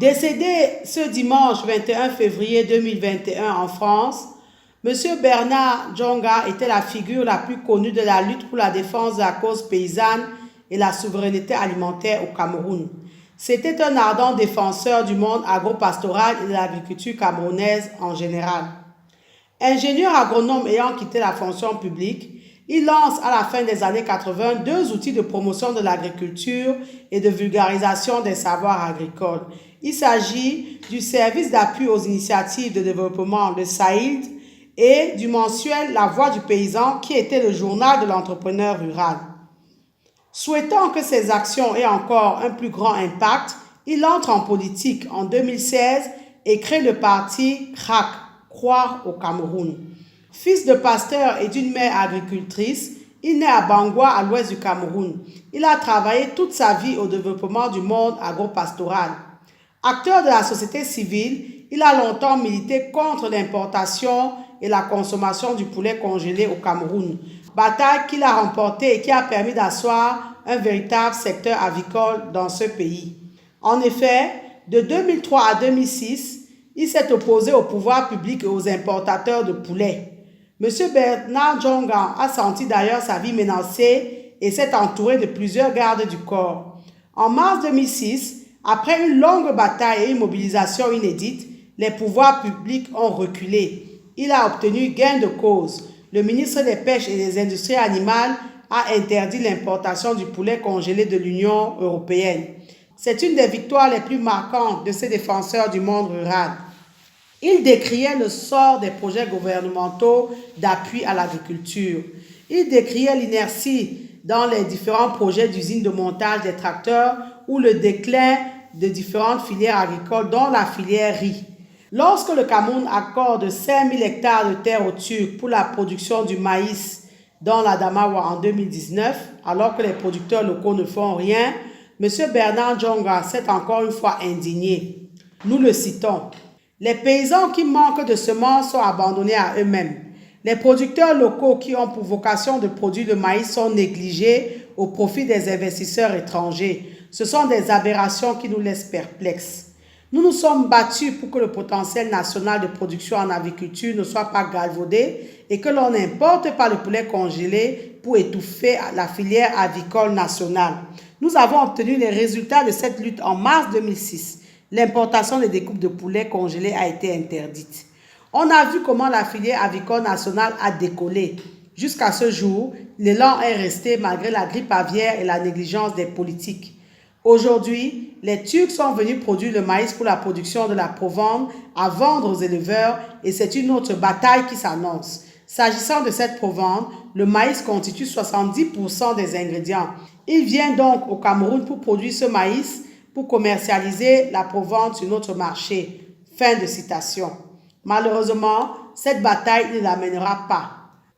Décédé ce dimanche 21 février 2021 en France, M. Bernard Djonga était la figure la plus connue de la lutte pour la défense de la cause paysanne et la souveraineté alimentaire au Cameroun. C'était un ardent défenseur du monde agro-pastoral et de l'agriculture camerounaise en général. Ingénieur agronome ayant quitté la fonction publique, il lance à la fin des années 80 deux outils de promotion de l'agriculture et de vulgarisation des savoirs agricoles. Il s'agit du service d'appui aux initiatives de développement, le SAID, et du mensuel La Voix du paysan, qui était le journal de l'entrepreneur rural. Souhaitant que ses actions aient encore un plus grand impact, il entre en politique en 2016 et crée le parti CRAC, Croire au Cameroun. Fils de pasteur et d'une mère agricultrice, il naît à Bangwa, à l'ouest du Cameroun. Il a travaillé toute sa vie au développement du monde agro-pastoral. Acteur de la société civile, il a longtemps milité contre l'importation et la consommation du poulet congelé au Cameroun, bataille qu'il a remportée et qui a permis d'asseoir un véritable secteur avicole dans ce pays. En effet, de 2003 à 2006, il s'est opposé au pouvoir public et aux importateurs de poulet. M. Bernard Djonga a senti d'ailleurs sa vie menacée et s'est entouré de plusieurs gardes du corps. En mars 2006, après une longue bataille et une mobilisation inédite, les pouvoirs publics ont reculé. Il a obtenu gain de cause. Le ministre des Pêches et des Industries animales a interdit l'importation du poulet congelé de l'Union européenne. C'est une des victoires les plus marquantes de ces défenseurs du monde rural. Il décriait le sort des projets gouvernementaux d'appui à l'agriculture. Il décriait l'inertie dans les différents projets d'usines de montage des tracteurs ou le déclin de différentes filières agricoles, dont la filière riz. Lorsque le Cameroun accorde 5 000 hectares de terre aux Turcs pour la production du maïs dans l'Adamawa en 2019, alors que les producteurs locaux ne font rien, M. Bernard Djonga s'est encore une fois indigné. Nous le citons. Les paysans qui manquent de semences sont abandonnés à eux-mêmes. Les producteurs locaux qui ont pour vocation de produire le maïs sont négligés au profit des investisseurs étrangers. Ce sont des aberrations qui nous laissent perplexes. Nous nous sommes battus pour que le potentiel national de production en agriculture ne soit pas galvaudé et que l'on n'importe pas le poulet congelé pour étouffer la filière avicole nationale. Nous avons obtenu les résultats de cette lutte en mars 2006. L'importation des découpes de poulet congelés a été interdite. On a vu comment la filière avicole nationale a décollé. Jusqu'à ce jour, l'élan est resté malgré la grippe aviaire et la négligence des politiques. Aujourd'hui, les Turcs sont venus produire le maïs pour la production de la provende à vendre aux éleveurs et c'est une autre bataille qui s'annonce. S'agissant de cette provende, le maïs constitue 70% des ingrédients. Il vient donc au Cameroun pour produire ce maïs pour commercialiser la provende sur notre marché. Fin de citation. Malheureusement, cette bataille ne l'amènera pas.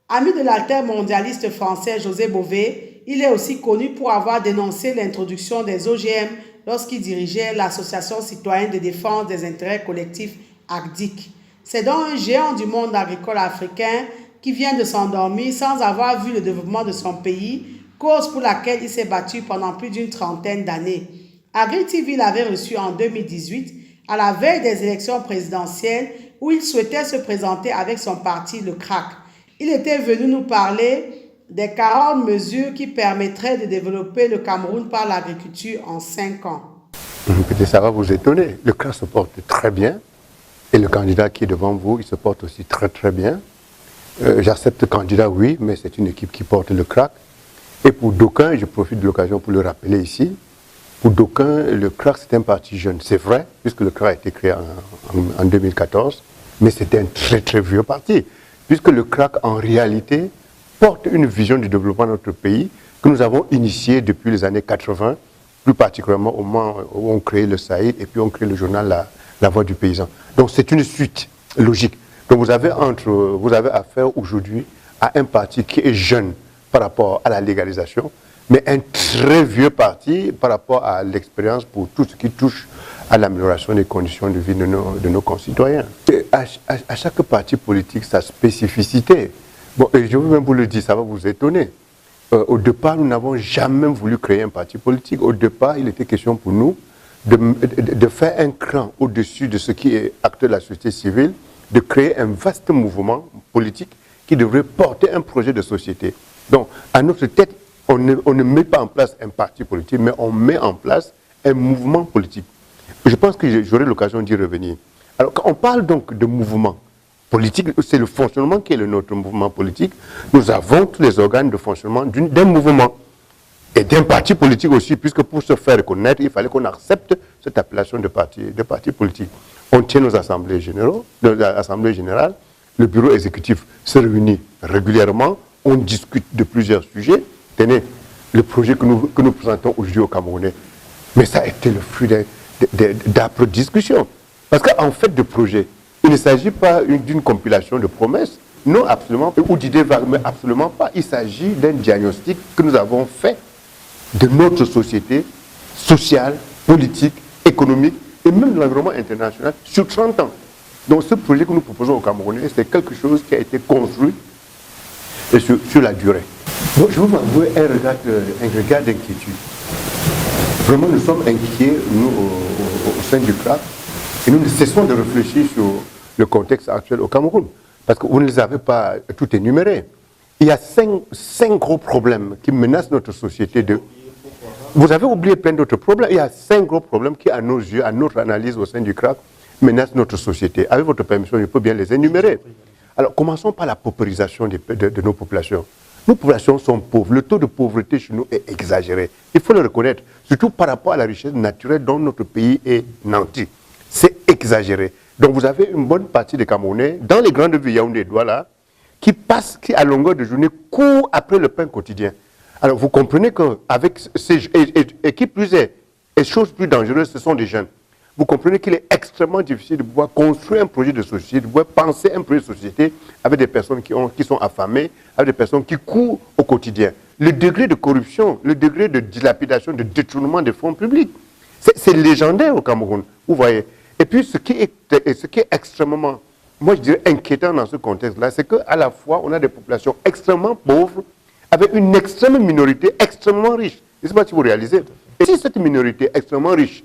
Ami de l'altermondialiste français José Bové, il est aussi connu pour avoir dénoncé l'introduction des OGM lorsqu'il dirigeait l'Association citoyenne de défense des intérêts collectifs ACDIC. C'est donc un géant du monde agricole africain qui vient de s'endormir sans avoir vu le développement de son pays, cause pour laquelle il s'est battu pendant plus d'une trentaine d'années. AgriTV l'avait reçu en 2018, à la veille des élections présidentielles, où il souhaitait se présenter avec son parti, le CRAC. Il était venu nous parler des 40 mesures qui permettraient de développer le Cameroun par l'agriculture en 5 ans. Écoutez, ça va vous étonner. Le CRAC se porte très bien. Et le candidat qui est devant vous, il se porte aussi très très bien. J'accepte le candidat, oui, mais c'est une équipe qui porte le CRAC. Et pour d'aucuns, je profite de l'occasion pour le rappeler ici, pour d'aucuns, le CRAC c'est un parti jeune. C'est vrai, puisque le CRAC a été créé en 2014, mais c'était un très très vieux parti. Puisque le CRAC, en réalité, porte une vision du développement de notre pays que nous avons initiée depuis les années 80, plus particulièrement au moment où on crée le SAID et puis on crée le journal La Voix du paysan. Donc c'est une suite logique. Donc vous avez affaire aujourd'hui à un parti qui est jeune par rapport à la légalisation, mais un très vieux parti par rapport à l'expérience pour tout ce qui touche à l'amélioration des conditions de vie de nos concitoyens. Et à chaque parti politique, sa spécificité. Bon, et je veux même vous le dire, ça va vous étonner. Au départ, nous n'avons jamais voulu créer un parti politique. Au départ, il était question pour nous de faire un cran au-dessus de ce qui est acte de la société civile, de créer un vaste mouvement politique qui devrait porter un projet de société. Donc, à notre tête, on ne met pas en place un parti politique, mais on met en place un mouvement politique. Je pense que j'aurai l'occasion d'y revenir. Alors, quand on parle donc de mouvement politique, c'est le fonctionnement qui est notre mouvement politique. Nous avons tous les organes de fonctionnement d'un mouvement et d'un parti politique aussi, puisque pour se faire reconnaître, il fallait qu'on accepte cette appellation de parti politique. On tient nos assemblées générales, le bureau exécutif se réunit régulièrement, on discute de plusieurs sujets. Tenez, le projet que nous présentons aujourd'hui au Camerounais, mais ça a été le fruit d'âpres discussions. Parce qu'en fait de projet, il ne s'agit pas d'une compilation de promesses, non absolument, ou d'idées vagues, mais absolument pas. Il s'agit d'un diagnostic que nous avons fait de notre société sociale, politique, économique et même de l'environnement international sur 30 ans. Donc ce projet que nous proposons au Camerounais, c'est quelque chose qui a été construit sur la durée. Donc je vais vous avouer un regard d'inquiétude. Vraiment, nous sommes inquiets, nous, au sein du CRAC, et nous ne cessons de réfléchir sur le contexte actuel au Cameroun, parce que vous ne les avez pas tout énumérés. Il y a cinq gros problèmes qui menacent notre société. Vous avez oublié plein d'autres problèmes. Il y a 5 gros problèmes qui, à nos yeux, à notre analyse au sein du CRAC, menacent notre société. Avec votre permission, je peux bien les énumérer. Alors, commençons par la paupérisation de nos populations. Nos populations sont pauvres. Le taux de pauvreté chez nous est exagéré. Il faut le reconnaître, surtout par rapport à la richesse naturelle dont notre pays est nanti. C'est exagéré. Donc, vous avez une bonne partie des Camerounais, dans les grandes villes, Yaoundé et Douala, qui à longueur de journée, courent après le pain quotidien. Alors, vous comprenez qu'avec et qui plus est, et chose plus dangereuse, ce sont des jeunes. Vous comprenez qu'il est extrêmement difficile de pouvoir construire un projet de société, de pouvoir penser un projet de société avec des personnes qui sont affamées, avec des personnes qui courent au quotidien. Le degré de corruption, le degré de dilapidation, de détournement des fonds publics, c'est légendaire au Cameroun, vous voyez. Et puis, ce qui est extrêmement, moi je dirais, inquiétant dans ce contexte-là, c'est qu'à la fois, on a des populations extrêmement pauvres, avec une extrême minorité extrêmement riche. Je ne sais pas si vous réalisez. Et si cette minorité extrêmement riche,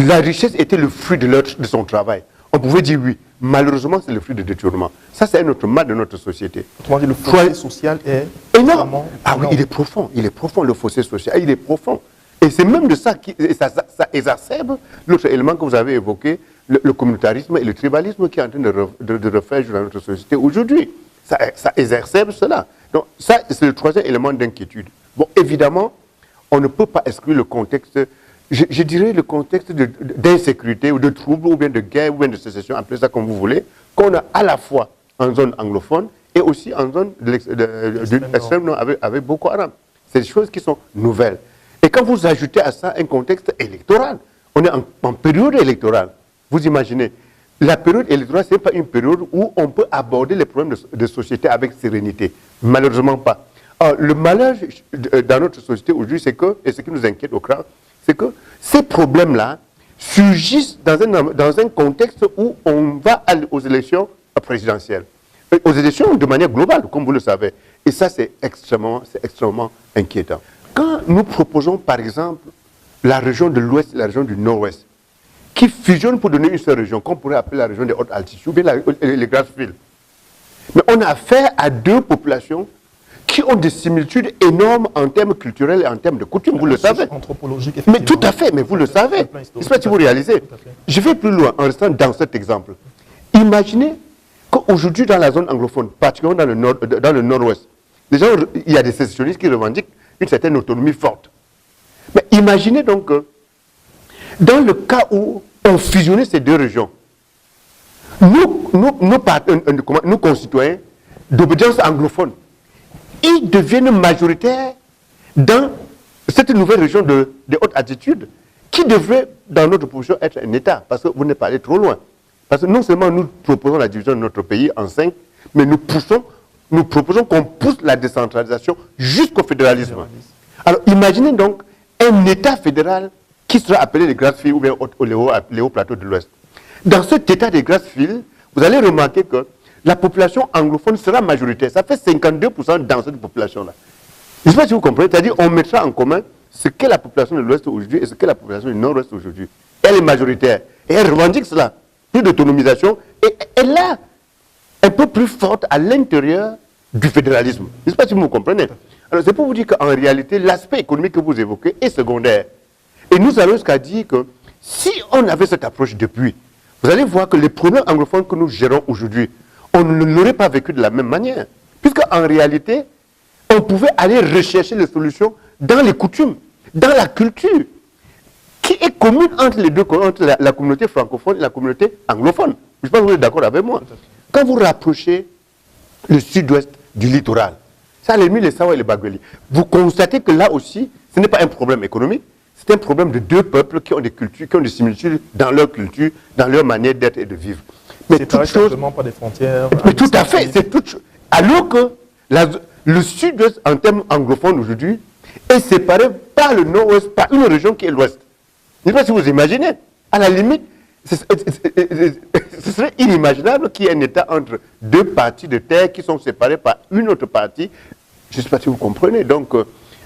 la richesse était le fruit de son travail, on pouvait dire oui. Malheureusement, c'est le fruit de détournement. Ça, c'est un autre mal de notre société. Autrement dit, le fossé social est énorme. Ah oui, il est profond, le fossé social, il est profond. Et c'est même de ça ça exacerbe l'autre élément que vous avez évoqué, le communautarisme et le tribalisme qui est en train de refaire dans notre société aujourd'hui. Ça exacerbe cela. Donc ça, c'est le troisième élément d'inquiétude. Bon, évidemment, on ne peut pas exclure le contexte, je dirais le contexte d'insécurité ou de trouble ou bien de guerre ou bien de sécession, appelez ça comme vous voulez, qu'on a à la fois en zone anglophone et aussi en zone de l'extrême nord avec Boko Haram. C'est des choses qui sont nouvelles. Et quand vous ajoutez à ça un contexte électoral, on est en période électorale. Vous imaginez, la période électorale, ce n'est pas une période où on peut aborder les problèmes de société avec sérénité. Malheureusement pas. Alors, le malheur dans notre société aujourd'hui, c'est que, et ce qui nous inquiète au CRAC, c'est que ces problèmes-là surgissent dans un contexte où on va aux élections présidentielles. Aux élections de manière globale, comme vous le savez. Et ça, c'est extrêmement inquiétant. Quand nous proposons, par exemple, la région de l'Ouest et la région du Nord-Ouest, qui fusionnent pour donner une seule région, qu'on pourrait appeler la région des hautes altitudes, ou bien les Grassfields. Mais on a affaire à deux populations qui ont des similitudes énormes en termes culturels et en termes de coutumes, vous le savez. Anthropologique, mais tout à fait, mais vous le savez. Je ne sais pas si vous réalisez. Je vais plus loin en restant dans cet exemple. Imaginez qu'aujourd'hui, dans la zone anglophone, particulièrement dans le Nord-Ouest, déjà, il y a des sécessionnistes qui revendiquent une certaine autonomie forte. Mais imaginez donc que, dans le cas où on fusionnait ces deux régions, nos concitoyens d'obédience anglophone, ils deviennent majoritaires dans cette nouvelle région des hautes altitudes, qui devrait, dans notre position, être un État, parce que vous n'êtes pas allé trop loin. Parce que non seulement nous proposons la division de notre pays en 5, mais nous proposons qu'on pousse la décentralisation jusqu'au fédéralisme. Alors imaginez donc un État fédéral qui sera appelé les Grassfields ou bien les hauts plateaux de l'Ouest. Dans cet État des Grassfields, vous allez remarquer que la population anglophone sera majoritaire. Ça fait 52% dans cette population-là. Je ne sais pas si vous comprenez, c'est-à-dire qu'on mettra en commun ce qu'est la population de l'Ouest aujourd'hui et ce qu'est la population du Nord-Ouest aujourd'hui. Elle est majoritaire et elle revendique cela. Plus d'autonomisation et elle est un peu plus forte à l'intérieur du fédéralisme. Je ne sais pas si vous me comprenez. Alors c'est pour vous dire qu'en réalité, l'aspect économique que vous évoquez est secondaire. Et nous allons jusqu'à dire que si on avait cette approche depuis, vous allez voir que les problèmes anglophones que nous gérons aujourd'hui, on ne l'aurait pas vécu de la même manière. Puisque en réalité, on pouvait aller rechercher les solutions dans les coutumes, dans la culture, qui est commune entre les deux, entre la communauté francophone et la communauté anglophone. Je pense que vous êtes d'accord avec moi. Quand vous rapprochez le sud-ouest du littoral, ça les les Sawa et les Bagueli, vous constatez que là aussi, ce n'est pas un problème économique, c'est un problème de deux peuples qui ont des cultures, qui ont des similitudes dans leur culture, dans leur manière d'être et de vivre. Mais c'est pas simplement pas des frontières. Mais tout à fait, c'est toute chose. Alors que le sud-ouest, en termes anglophones aujourd'hui, est séparé par le nord-ouest, par une région qui est l'ouest. Je ne sais pas si vous imaginez. À la limite, ce serait inimaginable qu'il y ait un État entre deux parties de terre qui sont séparées par une autre partie. Je ne sais pas si vous comprenez. Donc,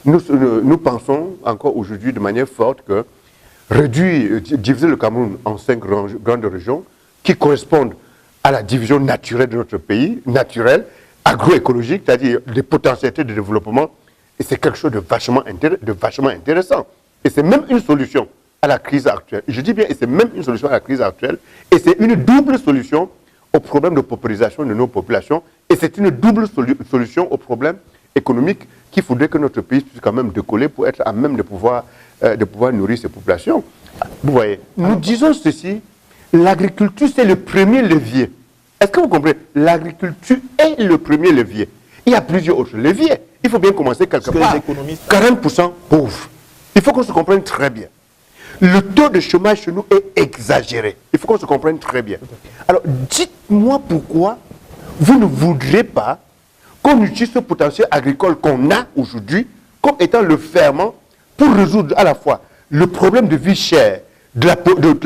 nous pensons encore aujourd'hui de manière forte que diviser le Cameroun en 5 grandes régions qui correspondent à la division naturelle de notre pays, naturelle, agroécologique, c'est-à-dire des potentialités de développement, et c'est quelque chose de vachement intéressant. Et c'est même une solution à la crise actuelle. Je dis bien, et c'est même une solution à la crise actuelle, et c'est une double solution au problème de paupérisation de nos populations, et c'est une double solution au problème économique qu'il faudrait que notre pays puisse quand même décoller pour être à même de pouvoir nourrir ses populations. Vous voyez, nous disons ceci, l'agriculture c'est le premier levier. Est-ce que vous comprenez? L'agriculture est le premier levier. Il y a plusieurs autres leviers. Il faut bien commencer quelque part. 40% pauvres. Il faut qu'on se comprenne très bien. Le taux de chômage chez nous est exagéré. Il faut qu'on se comprenne très bien. Alors, dites-moi pourquoi vous ne voudrez pas qu'on utilise ce potentiel agricole qu'on a aujourd'hui comme étant le ferment pour résoudre à la fois le problème de vie chère, de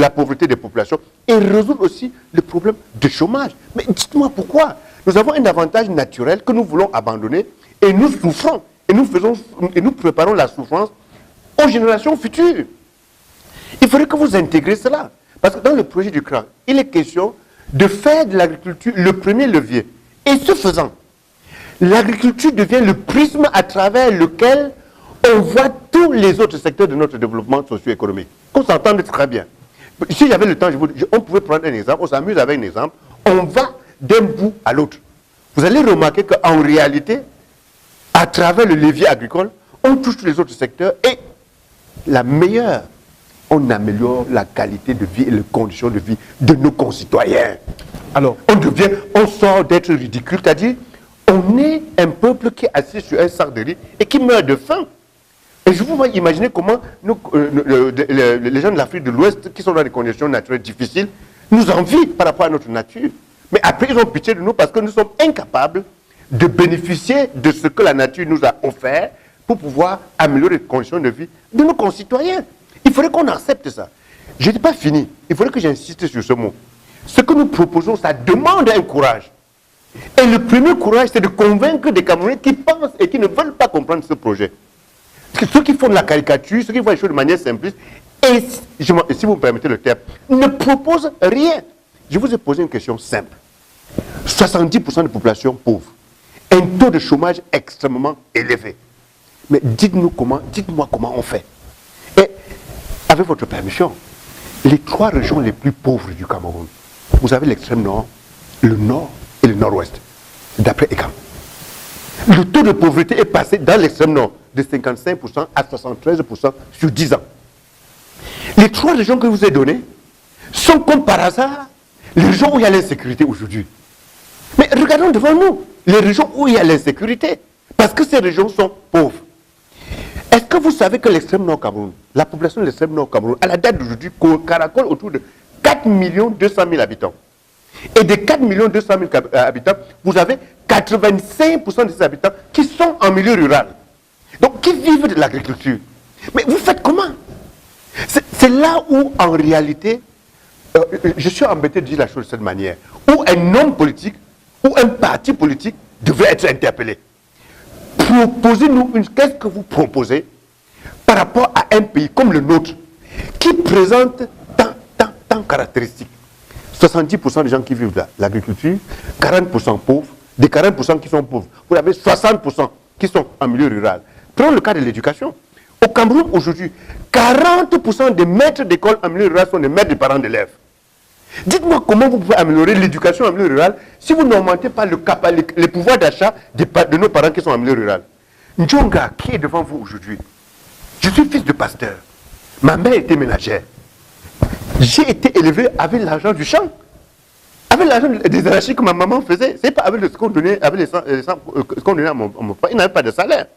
la pauvreté des populations et résoudre aussi le problème de chômage. Mais dites-moi pourquoi. Nous avons un avantage naturel que nous voulons abandonner et nous souffrons et nous préparons la souffrance aux générations futures. Il faudrait que vous intégrez cela. Parce que dans le projet du CRA, il est question de faire de l'agriculture le premier levier. Et ce faisant, l'agriculture devient le prisme à travers lequel on voit tous les autres secteurs de notre développement socio-économique. Qu'on s'entende très bien. Si j'avais le temps, on pouvait prendre un exemple, on s'amuse avec un exemple, on va d'un bout à l'autre. Vous allez remarquer qu'en réalité, à travers le levier agricole, on touche tous les autres secteurs et la meilleure, on améliore la qualité de vie et les conditions de vie de nos concitoyens. Alors, on sort d'être ridicule, c'est-à-dire, on est un peuple qui est assis sur un sac de riz et qui meurt de faim. Et je vous vois imaginer comment les gens de l'Afrique de l'Ouest, qui sont dans des conditions naturelles difficiles, nous envient par rapport à notre nature. Mais après, ils ont pitié de nous parce que nous sommes incapables de bénéficier de ce que la nature nous a offert pour pouvoir améliorer les conditions de vie de nos concitoyens. Il faudrait qu'on accepte ça. Je n'ai pas fini. Il faudrait que j'insiste sur ce mot. Ce que nous proposons, ça demande un courage. Et le premier courage, c'est de convaincre des Camerounais qui pensent et qui ne veulent pas comprendre ce projet. Ceux qui font de la caricature, ceux qui voient les choses de manière simpliste, et si vous me permettez le terme, ne proposent rien. Je vous ai posé une question simple. 70% de population pauvre. Un taux de chômage extrêmement élevé. Mais dites-moi comment on fait. Et, avec votre permission, les 3 régions les plus pauvres du Cameroun, vous avez l'extrême nord, le nord et le nord-ouest, d'après ECAM. Le taux de pauvreté est passé dans l'extrême nord de 55% à 73% sur 10 ans. Les 3 régions que je vous ai données sont comme par hasard les régions où il y a l'insécurité aujourd'hui. Mais regardons devant nous les régions où il y a l'insécurité, parce que ces régions sont pauvres. Est-ce que vous savez que l'extrême nord Cameroun, la population de l'extrême nord Cameroun, à la date d'aujourd'hui, caracole autour de 4 200 000 habitants. Et des 4 200 000 habitants, vous avez 85% de ces habitants qui sont en milieu rural. Donc, qui vivent de l'agriculture. Mais vous faites comment? C'est là où, en réalité, je suis embêté de dire la chose de cette manière, où un homme politique, ou un parti politique devrait être interpellé. Proposez-nous qu'est-ce que vous proposez? par rapport à un pays comme le nôtre, qui présente tant de caractéristiques. 70% des gens qui vivent de l'agriculture, 40% pauvres, des 40% qui sont pauvres, vous avez 60% qui sont en milieu rural. Prenons le cas de l'éducation. Au Cameroun, aujourd'hui, 40% des maîtres d'école en milieu rural sont des maîtres des parents d'élèves. Dites-moi comment vous pouvez améliorer l'éducation en milieu rural si vous n'augmentez pas les pouvoirs d'achat de nos parents qui sont en milieu rural. Ndjonga, qui est devant vous aujourd'hui? Je suis fils de pasteur. Ma mère était ménagère. J'ai été élevé avec l'argent du champ. Avec l'argent des arachis que ma maman faisait. Ce n'est pas avec ce qu'on donnait, ce qu'on donnait à mon père. Il n'avait pas de salaire.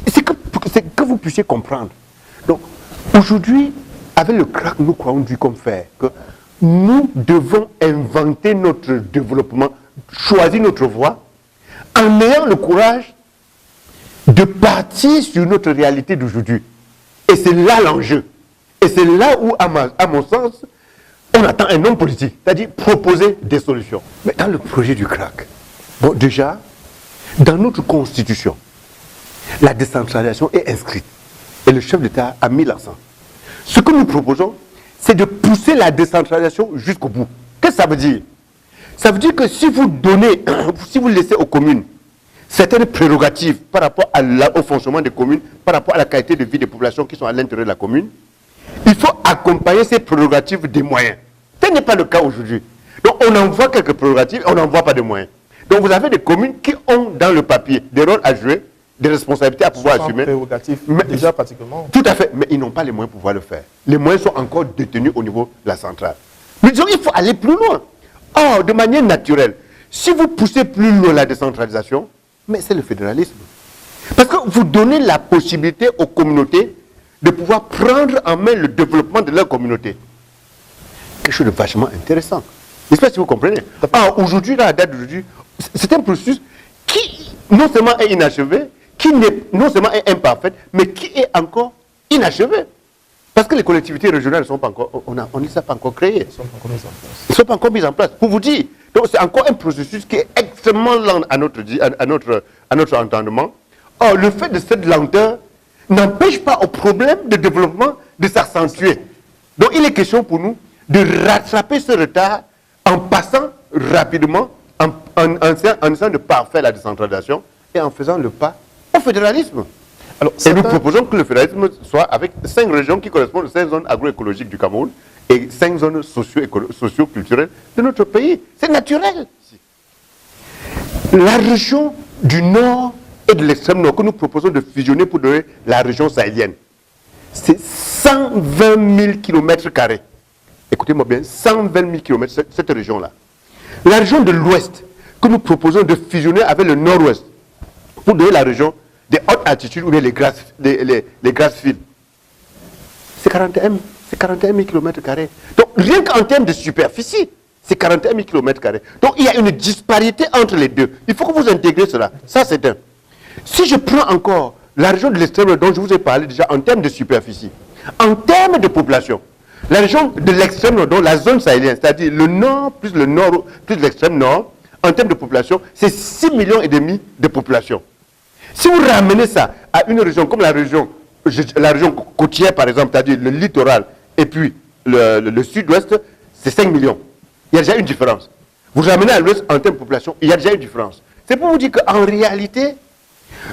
C'est que vous puissiez comprendre. Donc, aujourd'hui, avec le crack, nous croyons Dieu comme faire que nous devons inventer notre développement, choisir notre voie, en ayant le courage de partir sur notre réalité d'aujourd'hui. Et c'est là l'enjeu. Et c'est là où, à mon sens, on attend un homme politique, c'est-à-dire proposer des solutions. Mais dans le projet du crack, bon, déjà, dans notre constitution, la décentralisation est inscrite. Et le chef d'État a mis l'accent. Ce que nous proposons, c'est de pousser la décentralisation jusqu'au bout. Qu'est-ce que ça veut dire? Ça veut dire que si vous donnez, si vous laissez aux communes certaines prérogatives par rapport au fonctionnement des communes, par rapport à la qualité de vie des populations qui sont à l'intérieur de la commune, il faut accompagner ces prérogatives des moyens. Ce n'est pas le cas aujourd'hui. Donc on envoie quelques prérogatives et on n'envoie pas de moyens. Donc vous avez des communes qui ont dans le papier des rôles à jouer, des responsabilités à pouvoir assumer. Mais déjà pratiquement. Tout à fait, mais ils n'ont pas les moyens pour pouvoir le faire. Les moyens sont encore détenus au niveau de la centrale. Mais disons, il faut aller plus loin. Or, de manière naturelle, si vous poussez plus loin la décentralisation, mais c'est le fédéralisme. Parce que vous donnez la possibilité aux communautés de pouvoir prendre en main le développement de leur communauté. Quelque chose de vachement intéressant. Je ne sais pas si vous comprenez. Aujourd'hui, dans la date d'aujourd'hui, c'est un processus qui non seulement est inachevé, qui non seulement est imparfaite, mais qui est encore inachevé. Parce que les collectivités régionales ne sont pas encore, on ne les a pas encore créées. Elles ne sont pas encore mises en place. Pour vous dire, donc c'est encore un processus qui est extrêmement lent à notre entendement. Or, le fait de cette lenteur n'empêche pas au problème de développement de s'accentuer. Donc, il est question pour nous de rattraper ce retard en passant rapidement, en essayant de parfaire la décentralisation et en faisant le pas au fédéralisme. Alors, et nous proposons que le fédéralisme soit avec 5 régions qui correspondent aux 5 zones agroécologiques du Cameroun et 5 zones socio-culturelles de notre pays. C'est naturel. La région du nord et de l'extrême nord que nous proposons de fusionner pour donner la région sahélienne, c'est 120 000 km². Écoutez-moi bien, 120 000 km, cette région-là. La région de l'ouest que nous proposons de fusionner avec le nord-ouest pour donner la région des hautes altitudes ou bien les grasses fields. C'est 41 000 km². Donc, rien qu'en termes de superficie, c'est 41 000 km². Donc, il y a une disparité entre les deux. Il faut que vous intégrez cela. Ça, c'est un. Si je prends encore la région de l'extrême dont je vous ai parlé déjà en termes de superficie, en termes de population, la région de l'extrême nord, donc la zone sahélienne, c'est-à-dire le nord plus l'extrême nord, en termes de population, c'est 6,5 millions de population. Si vous ramenez ça à une région comme la région côtière, par exemple, c'est-à-dire le littoral, et puis le sud-ouest, c'est 5 millions. Il y a déjà une différence. Vous ramenez à l'ouest en termes de population, il y a déjà une différence. C'est pour vous dire qu'en réalité,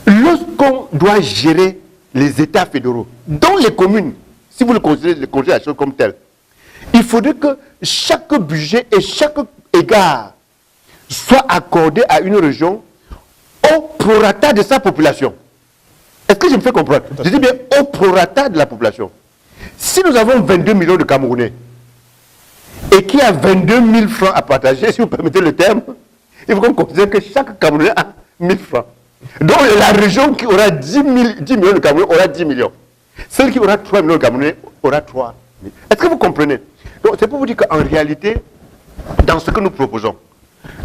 lorsqu'on doit gérer les États fédéraux, dont les communes, si vous le considérez la chose comme telle, il faudrait que chaque budget et chaque égard soit accordé à une région au prorata de sa population. Est-ce que je me fais comprendre? Je dis bien au prorata de la population. Si nous avons 22 millions de Camerounais et qu'il y a 22 000 francs à partager, si vous permettez le terme, il faut qu'on considère que chaque Camerounais a 1 000 francs. Donc la région qui aura 10 millions de Camerounais aura 10 millions. Celle qui aura 3 millions de Camerounais aura 3 millions. Est-ce que vous comprenez? Donc c'est pour vous dire qu'en réalité, dans ce que nous proposons,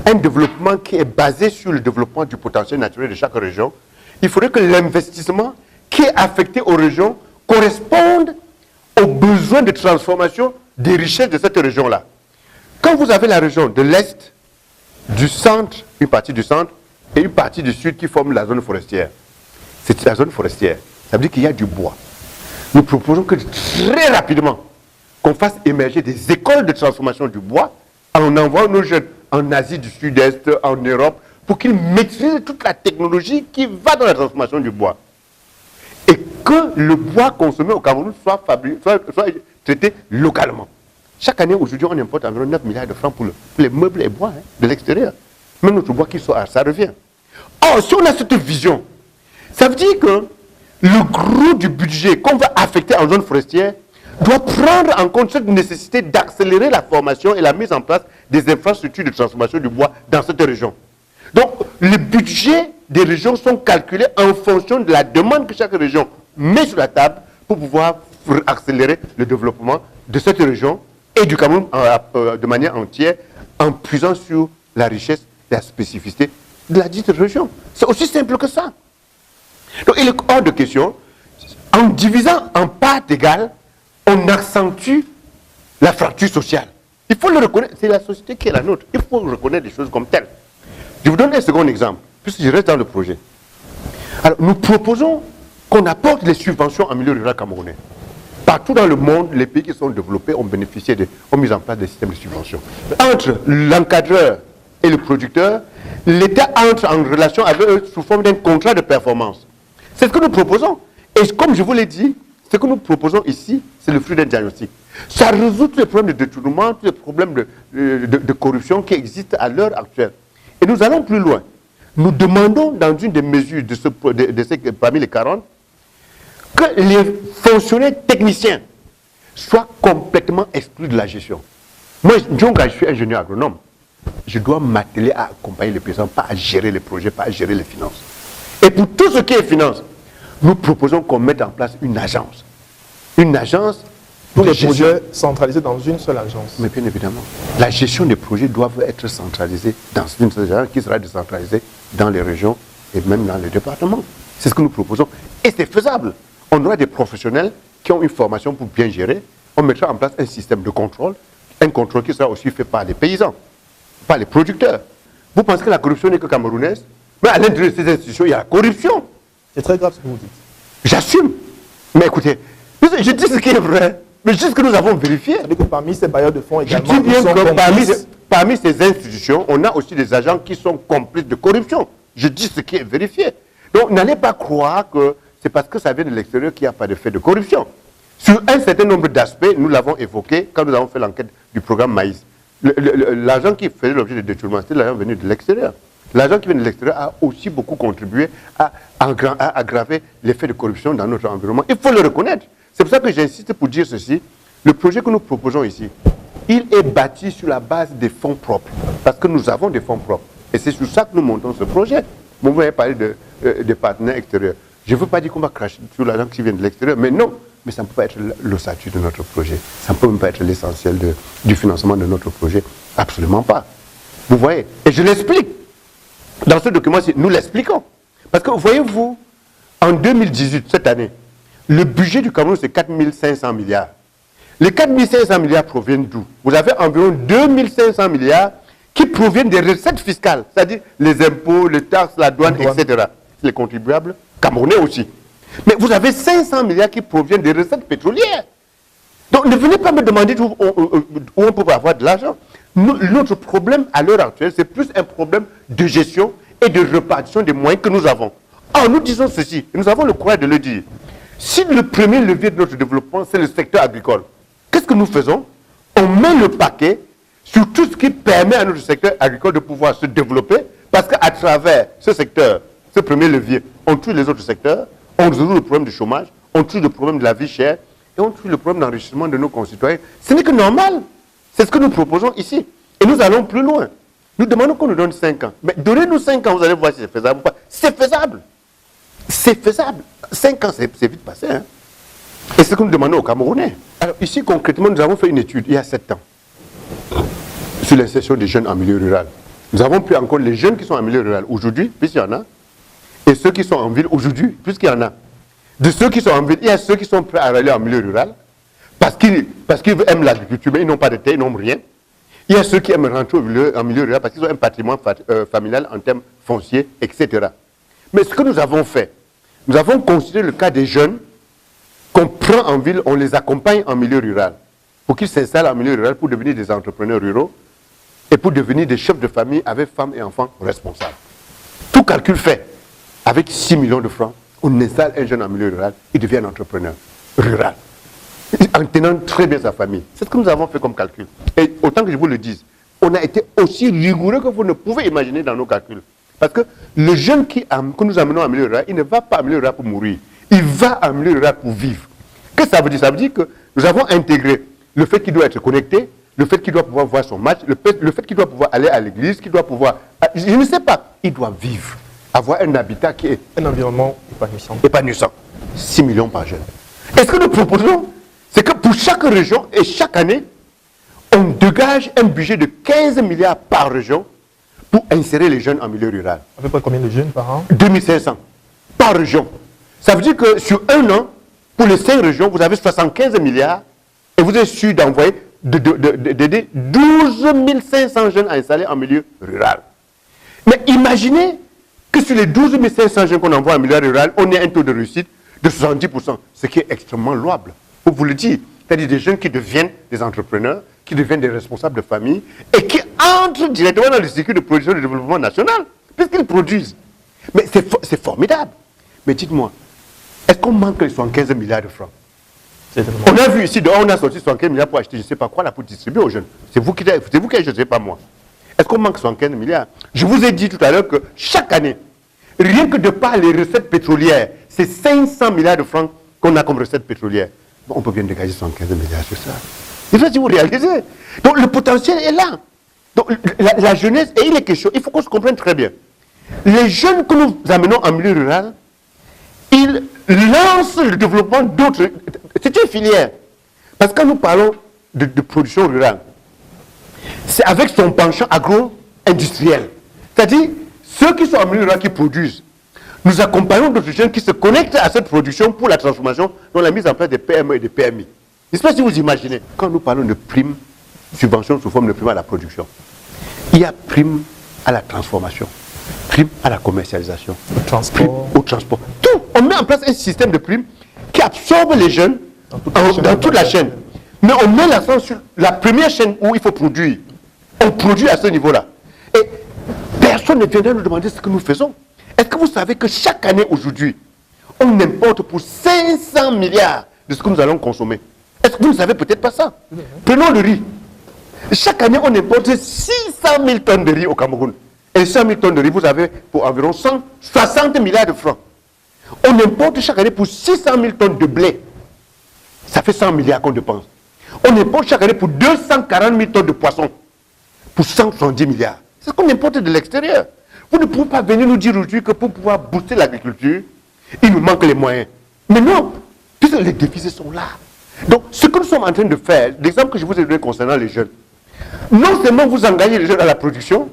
un développement qui est basé sur le développement du potentiel naturel de chaque région, il faudrait que l'investissement qui est affecté aux régions corresponde aux besoins de transformation des richesses de cette région-là. Quand vous avez la région de l'Est, du centre, une partie du centre, et une partie du sud qui forment la zone forestière, c'est la zone forestière. Ça veut dire qu'il y a du bois. Nous proposons que très rapidement, qu'on fasse émerger des écoles de transformation du bois en envoyant nos jeunes en Asie du Sud-Est, en Europe, pour qu'ils maîtrisent toute la technologie qui va dans la transformation du bois. Et que le bois consommé au Cameroun soit traité localement. Chaque année, aujourd'hui, on importe environ 9 milliards de francs pour les meubles et bois de l'extérieur. Même notre bois qui sort, ça revient. Or, si on a cette vision, ça veut dire que le gros du budget qu'on va affecter en zone forestière doit prendre en compte cette nécessité d'accélérer la formation et la mise en place des infrastructures de transformation du bois dans cette région. Donc, les budgets des régions sont calculés en fonction de la demande que chaque région met sur la table pour pouvoir accélérer le développement de cette région et du Cameroun de manière entière en puisant sur la richesse et la spécificité de la dite région. C'est aussi simple que ça. Donc, il est hors de question, en divisant en parts égales, on accentue la fracture sociale. Il faut le reconnaître, c'est la société qui est la nôtre. Il faut reconnaître les choses comme telles. Je vous donne un second exemple, puisque je reste dans le projet. Alors, nous proposons qu'on apporte les subventions en milieu rural camerounais. Partout dans le monde, les pays qui sont développés ont mis en place des systèmes de subventions. Entre l'encadreur et le producteur, l'État entre en relation avec eux sous forme d'un contrat de performance. C'est ce que nous proposons. Et comme je vous l'ai dit, ce que nous proposons ici, c'est le fruit d'un diagnostic. Ça résout tous les problèmes de détournement, tous les problèmes de corruption qui existent à l'heure actuelle. Et nous allons plus loin. Nous demandons dans une des mesures parmi les 40 que les fonctionnaires techniciens soient complètement exclus de la gestion. Moi, je suis ingénieur agronome. Je dois m'atteler à accompagner les paysans, pas à gérer les projets, pas à gérer les finances. Et pour tout ce qui est finance, nous proposons qu'on mette en place une agence. Une agence pour les projets centralisés dans une seule agence. Mais bien évidemment, la gestion des projets doit être centralisée dans une seule agence qui sera décentralisée dans les régions et même dans les départements. C'est ce que nous proposons. Et c'est faisable. On aura des professionnels qui ont une formation pour bien gérer. On mettra en place un système de contrôle. Un contrôle qui sera aussi fait par les paysans, par les producteurs. Vous pensez que la corruption n'est que camerounaise? Mais à l'intérieur de ces institutions, il y a la corruption. C'est très grave ce que vous dites. J'assume. Mais écoutez, je dis ce qui est vrai. Mais juste ce que nous avons vérifié. C'est-à-dire que parmi ces bailleurs de fonds également, je dis bien que parmi ces institutions, on a aussi des agents qui sont complices de corruption. Je dis ce qui est vérifié. Donc n'allez pas croire que c'est parce que ça vient de l'extérieur qu'il n'y a pas de fait de corruption. Sur un certain nombre d'aspects, nous l'avons évoqué quand nous avons fait l'enquête du programme Maïs. L'argent qui faisait l'objet de détournement, c'était l'argent venu de l'extérieur. L'argent qui vient de l'extérieur a aussi beaucoup contribué à aggraver l'effet de corruption dans notre environnement. Il faut le reconnaître. C'est pour ça que j'insiste pour dire ceci. Le projet que nous proposons ici, il est bâti sur la base des fonds propres. Parce que nous avons des fonds propres. Et c'est sur ça que nous montons ce projet. Vous m'avez parlé des partenaires extérieurs. Je ne veux pas dire qu'on va cracher sur l'argent qui vient de l'extérieur, mais non. Mais ça ne peut pas être l'ossature de notre projet. Ça ne peut même pas être l'essentiel du financement de notre projet. Absolument pas. Vous voyez? Et je l'explique. Dans ce document-ci, nous l'expliquons. Parce que, voyez-vous, en 2018, cette année, le budget du Cameroun, c'est 4 500 milliards. Les 4 500 milliards proviennent d'où? Vous avez environ 2 500 milliards qui proviennent des recettes fiscales, c'est-à-dire les impôts, les taxes, la douane, etc. Les contribuables camerounais aussi. Mais vous avez 500 milliards qui proviennent des recettes pétrolières. Donc ne venez pas me demander où on peut avoir de l'argent. Notre problème à l'heure actuelle, c'est plus un problème de gestion et de répartition des moyens que nous avons. Or, nous disons ceci, et nous avons le courage de le dire. Si le premier levier de notre développement, c'est le secteur agricole, qu'est-ce que nous faisons? On met le paquet sur tout ce qui permet à notre secteur agricole de pouvoir se développer, parce qu'à travers ce secteur, ce premier levier, on tue les autres secteurs, on résout le problème du chômage, on tue le problème de la vie chère, et on tue le problème d'enrichissement de nos concitoyens. Ce n'est que normal. C'est ce que nous proposons ici. Et nous allons plus loin. Nous demandons qu'on nous donne 5 ans. Mais donnez-nous 5 ans, vous allez voir si c'est faisable ou pas. C'est faisable. C'est faisable. 5 ans, c'est vite passé. Hein? Et c'est ce que nous demandons aux Camerounais. Alors ici, concrètement, nous avons fait une étude il y a 7 ans sur l'insertion des jeunes en milieu rural. Nous avons pris en compte les jeunes qui sont en milieu rural aujourd'hui, puisqu'il y en a, et ceux qui sont en ville aujourd'hui, puisqu'il y en a. De ceux qui sont en ville, il y a ceux qui sont prêts à aller en milieu rural, parce qu'ils aiment l'agriculture, mais ils n'ont pas de terre, ils n'ont rien. Il y a ceux qui aiment rentrer en milieu rural parce qu'ils ont un patrimoine familial en termes fonciers, etc. Mais ce que nous avons fait, nous avons considéré le cas des jeunes qu'on prend en ville, on les accompagne en milieu rural, pour qu'ils s'installent en milieu rural pour devenir des entrepreneurs ruraux et pour devenir des chefs de famille avec femmes et enfants responsables. Tout calcul fait, avec 6 millions de francs, on installe un jeune en milieu rural, il devient un entrepreneur rural, en tenant très bien sa famille. C'est ce que nous avons fait comme calcul. Et autant que je vous le dise, on a été aussi rigoureux que vous ne pouvez imaginer dans nos calculs. Parce que le jeune que nous amenons en milieu rural, il ne va pas en milieu rural pour mourir. Il va en milieu rural pour vivre. Qu'est-ce que ça veut dire? Ça veut dire que nous avons intégré le fait qu'il doit être connecté, le fait qu'il doit pouvoir voir son match, le fait qu'il doit pouvoir aller à l'église, qu'il doit pouvoir... Je ne sais pas. Il doit vivre. Avoir un habitat qui est... Un environnement épanouissant. Épanouissant. 6 millions par jeune. Et ce que nous proposons, c'est que pour chaque région et chaque année, on dégage un budget de 15 milliards par région pour insérer les jeunes en milieu rural. À peu près combien de jeunes par an? 2500 par région. Ça veut dire que sur un an, pour les 5 régions, vous avez 75 milliards et vous êtes sûr d'envoyer 12 500 jeunes à installer en milieu rural. Mais imaginez que sur les 12 500 jeunes qu'on envoie en milieu rural, on ait un taux de réussite de 70%, ce qui est extrêmement louable. Pour vous le dire, c'est-à-dire des jeunes qui deviennent des entrepreneurs, qui deviennent des responsables de famille et qui entrent directement dans le circuit de production et de développement national, puisqu'ils produisent. Mais c'est formidable. Mais dites-moi, est-ce qu'on manque les 75 milliards de francs? On a vu ici, on a sorti 75 milliards pour acheter je ne sais pas quoi, là, pour distribuer aux jeunes. C'est vous qui avez, je ne sais pas moi. Est-ce qu'on manque 75 milliards? Je vous ai dit tout à l'heure que chaque année, rien que de par les recettes pétrolières, c'est 500 milliards de francs qu'on a comme recettes pétrolières. Bon, on peut bien dégager 75 milliards sur ça. Il faut que vous réalisez. Donc le potentiel est là. Donc la jeunesse, et il est question, il faut qu'on se comprenne très bien. Les jeunes que nous amenons en milieu rural, ils lancent le développement d'autres. C'est une filière. Parce que quand nous parlons de production rurale, c'est avec son penchant agro-industriel. C'est-à-dire, ceux qui sont en milieu rural qui produisent, nous accompagnons d'autres jeunes qui se connectent à cette production pour la transformation, dans la mise en place des PME et des PMI. Je ne sais pas si vous imaginez, quand nous parlons de primes, subventions sous forme de primes à la production, il y a primes à la transformation, primes à la commercialisation, primes au transport. Tout, on met en place un système de primes qui absorbe les jeunes dans toute la chaîne. Mais on met l'accent sur la première chaîne où il faut produire. On produit à ce niveau-là. Et personne ne viendra nous demander ce que nous faisons. Est-ce que vous savez que chaque année aujourd'hui, on importe pour 500 milliards de ce que nous allons consommer? Est-ce que vous ne savez peut-être pas ça? Prenons le riz. Chaque année, on importe 600 000 tonnes de riz au Cameroun. Et 100 000 tonnes de riz, vous avez pour environ 160 milliards de francs. On importe chaque année pour 600 000 tonnes de blé. Ça fait 100 milliards qu'on dépense. On importe chaque année pour 240 000 tonnes de poissons. Pour 170 milliards. C'est ce qu'on importe de l'extérieur. Vous ne pouvez pas venir nous dire aujourd'hui que pour pouvoir booster l'agriculture, il nous manque les moyens. Mais non, puisque les déficits sont là. Donc, ce que nous sommes en train de faire, l'exemple que je vous ai donné concernant les jeunes, non seulement vous engagez les jeunes à la production,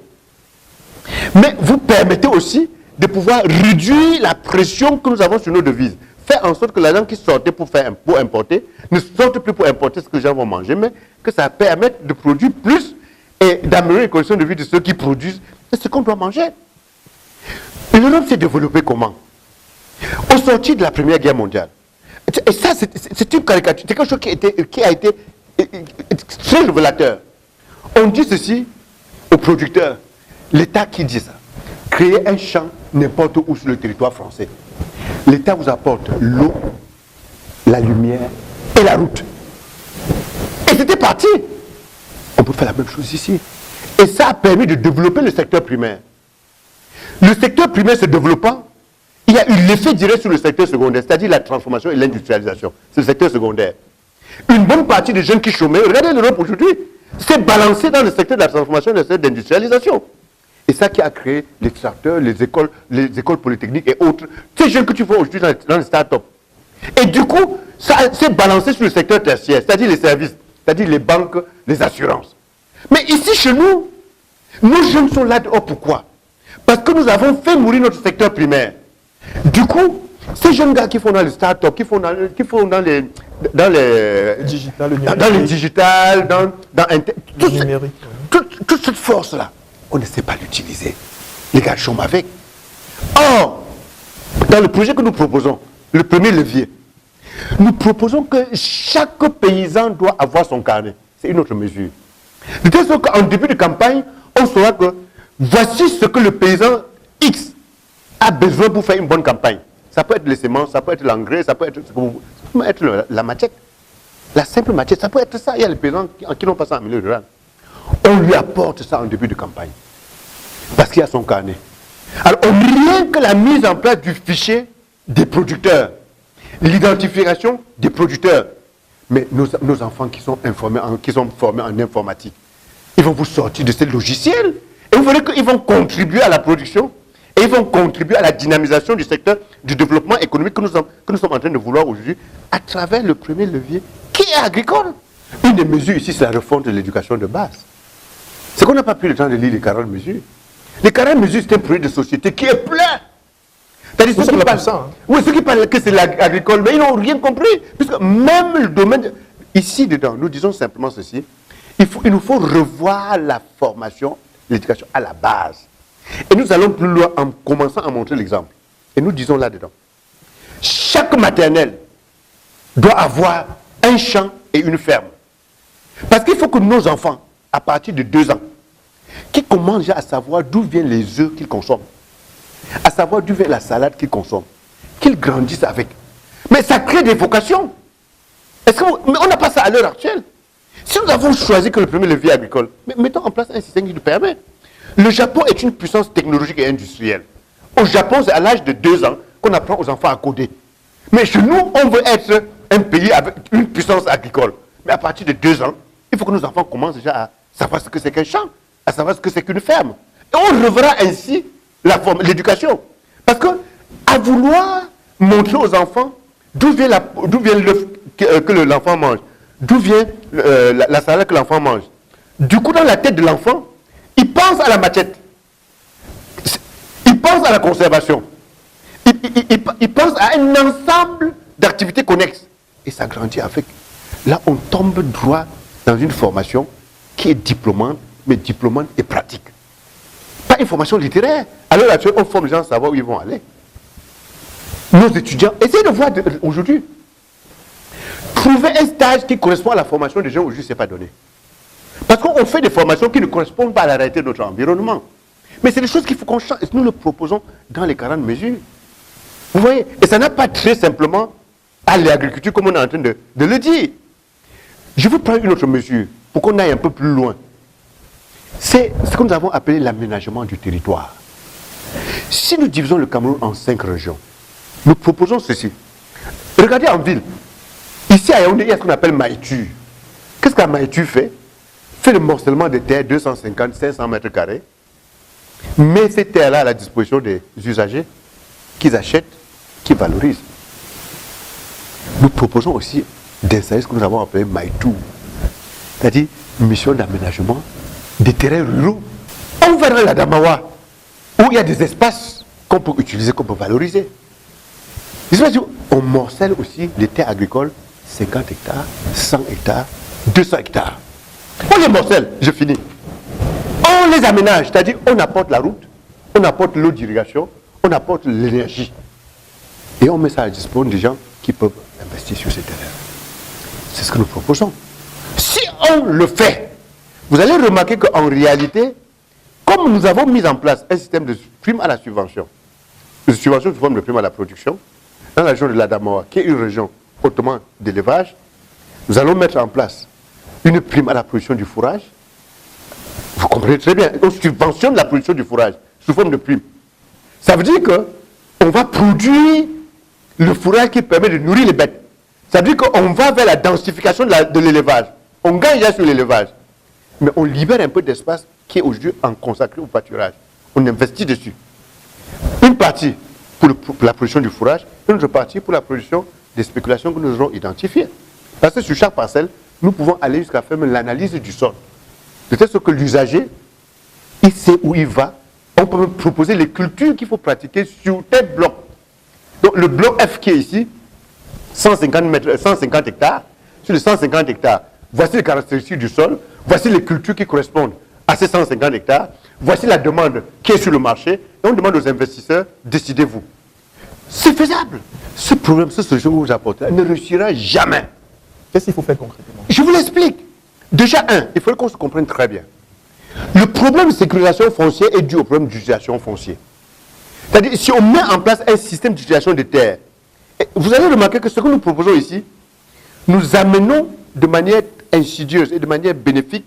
mais vous permettez aussi de pouvoir réduire la pression que nous avons sur nos devises. Faire en sorte que l'argent qui sortait pour importer ne sorte plus pour importer ce que les gens vont manger, mais que ça permette de produire plus et d'améliorer les conditions de vie de ceux qui produisent ce qu'on doit manger. L'Europe s'est développée comment? Au sortir de la Première Guerre mondiale. Et ça, c'est une caricature, c'est quelque chose qui a été très révélateur. On dit ceci aux producteurs, l'État qui dit ça, créer un champ n'importe où sur le territoire français. L'État vous apporte l'eau, la lumière et la route. Et c'était parti. On peut faire la même chose ici. Et ça a permis de développer le secteur primaire. Le secteur primaire se développant, il y a eu l'effet direct sur le secteur secondaire, c'est-à-dire la transformation et l'industrialisation. C'est le secteur secondaire. Une bonne partie des jeunes qui chômaient, regardez l'Europe aujourd'hui, s'est balancée dans le secteur de la transformation et le secteur d'industrialisation. Et ça qui a créé les tracteurs, les écoles polytechniques et autres. Ces jeunes que tu vois aujourd'hui dans les start-up. Et du coup, ça s'est balancé sur le secteur tertiaire, c'est-à-dire les services, c'est-à-dire les banques, les assurances. Mais ici, chez nous, nos jeunes sont là dehors. Pourquoi? Parce que nous avons fait mourir notre secteur primaire. Du coup, ces jeunes gars qui font dans les start-up, qui font dans les digital, toute cette force-là, on ne sait pas l'utiliser. Les gars chôment avec. Or, dans le projet que nous proposons, le premier levier, Nous proposons que chaque paysan doit avoir son carnet. C'est une autre mesure. De telle sorte qu'en début de campagne, on saura que voici ce que le paysan X a besoin pour faire une bonne campagne. Ça peut être les semences, ça peut être l'engrais, ça peut être, la machette. La simple machette, ça peut être ça. Il y a les paysans qui n'ont pas ça en milieu rural. On lui apporte ça en début de campagne. Parce qu'il y a son carnet. Alors, rien que la mise en place du fichier des producteurs, l'identification des producteurs. Mais nos enfants qui sont formés en informatique, ils vont vous sortir de ces logiciels et vous verrez qu'ils vont contribuer à la production et ils vont contribuer à la dynamisation du secteur du développement économique que nous sommes en train de vouloir aujourd'hui à travers le premier levier qui est agricole. Une des mesures ici, c'est la refonte de l'éducation de base. C'est qu'on n'a pas pris le temps de lire les 40 mesures. Les 40 mesures, c'est un projet de société qui est plein. C'est-à-dire ceux qui parlent ça. Oui, ceux qui parlent que c'est l'agricole, mais ils n'ont rien compris. Puisque même le domaine... Ici, dedans, nous disons simplement ceci. Il nous faut revoir la formation, l'éducation à la base. Et nous allons plus loin en commençant à montrer l'exemple. Et nous disons là-dedans. Chaque maternelle doit avoir un champ et une ferme. Parce qu'il faut que nos enfants, à partir de 2 ans, qui commencent déjà à savoir d'où viennent les œufs qu'ils consomment, à savoir d'où vient la salade qu'ils consomment, qu'ils grandissent avec. Mais ça crée des vocations. Mais on n'a pas ça à l'heure actuelle. Si nous avons choisi que le premier levier agricole, mettons en place un système qui nous permet. Le Japon est une puissance technologique et industrielle. Au Japon, c'est à l'âge de 2 ans qu'on apprend aux enfants à coder. Mais chez nous, on veut être un pays avec une puissance agricole. Mais à partir de 2 ans, il faut que nos enfants commencent déjà à savoir ce que c'est qu'un champ, à savoir ce que c'est qu'une ferme. Et on reverra ainsi l'éducation. Parce que, à vouloir montrer aux enfants d'où vient l'œuf que l'enfant mange, d'où vient la salade que l'enfant mange, du coup, dans la tête de l'enfant, il pense à la machette, il pense à la conservation, il pense à un ensemble d'activités connexes. Et ça grandit avec. Là, on tombe droit dans une formation qui est diplômante, mais diplômante et pratique. Pas une formation littéraire. À l'heure actuelle, on forme les gens à savoir où ils vont aller. Nos étudiants, essayez de voir aujourd'hui. Trouver un stage qui correspond à la formation des gens aujourd'hui, ce n'est pas donné. Parce qu'on fait des formations qui ne correspondent pas à la réalité de notre environnement. Mais c'est des choses qu'il faut qu'on change. Et nous le proposons dans les 40 mesures. Vous voyez? Et ça n'a pas très simplement à l'agriculture comme on est en train de le dire. Je veux prendre une autre mesure pour qu'on aille un peu plus loin. C'est ce que nous avons appelé l'aménagement du territoire. Si nous divisons le Cameroun en 5 régions, nous proposons ceci. Regardez en ville. Ici à Yaoundé, il y a ce qu'on appelle Maïtu. Qu'est-ce qu'un Maïtu fait? Fait le morcellement de terre 250-500 mètres carrés, met ces terres-là à la disposition des usagers qu'ils achètent, qui valorisent. Nous proposons aussi d'installer ce que nous avons appelé Maïtu, c'est-à-dire une mission d'aménagement des terrains ruraux. On va dans la Damawa, où il y a des espaces qu'on peut utiliser, qu'on peut valoriser. On morcelle aussi les terres agricoles, 50 hectares, 100 hectares, 200 hectares. On les morcelle, je finis. On les aménage, c'est-à-dire on apporte la route, on apporte l'eau d'irrigation, on apporte l'énergie. Et on met ça à la disposition des gens qui peuvent investir sur ces terrains. C'est ce que nous proposons. Si on le fait, vous allez remarquer qu'en réalité, comme nous avons mis en place un système de prime à la subvention, de subvention sous forme de prime à la production, dans la région de l'Adamawa, qui est une région hautement d'élevage, nous allons mettre en place une prime à la production du fourrage. Vous comprenez très bien, on subventionne la production du fourrage sous forme de prime. Ça veut dire qu'on va produire le fourrage qui permet de nourrir les bêtes. Ça veut dire qu'on va vers la densification de l'élevage. On gagne déjà sur l'élevage. Mais on libère un peu d'espace qui est aujourd'hui consacré au pâturage. On investit dessus. Une partie pour la production du fourrage, une autre partie pour la production des spéculations que nous aurons identifiées. Parce que sur chaque parcelle, nous pouvons aller jusqu'à faire l'analyse du sol. De telle sorte que l'usager, il sait où il va. On peut même proposer les cultures qu'il faut pratiquer sur tel bloc. Donc le bloc F qui est ici, 150 hectares, sur les 150 hectares, voici les caractéristiques du sol, voici les cultures qui correspondent à ces 150 hectares, voici la demande qui est sur le marché, et on demande aux investisseurs, décidez-vous. C'est faisable. ce problème, ce solution que vous apportez, ne réussira jamais. Qu'est-ce qu'il faut faire concrètement? Je vous l'explique. Déjà, il faut qu'on se comprenne très bien. Le problème de sécurisation foncière est dû au problème d'utilisation foncière. C'est-à-dire, si on met en place un système d'utilisation des terres, vous allez remarquer que ce que nous proposons ici, nous amenons de manière insidieuse et de manière bénéfique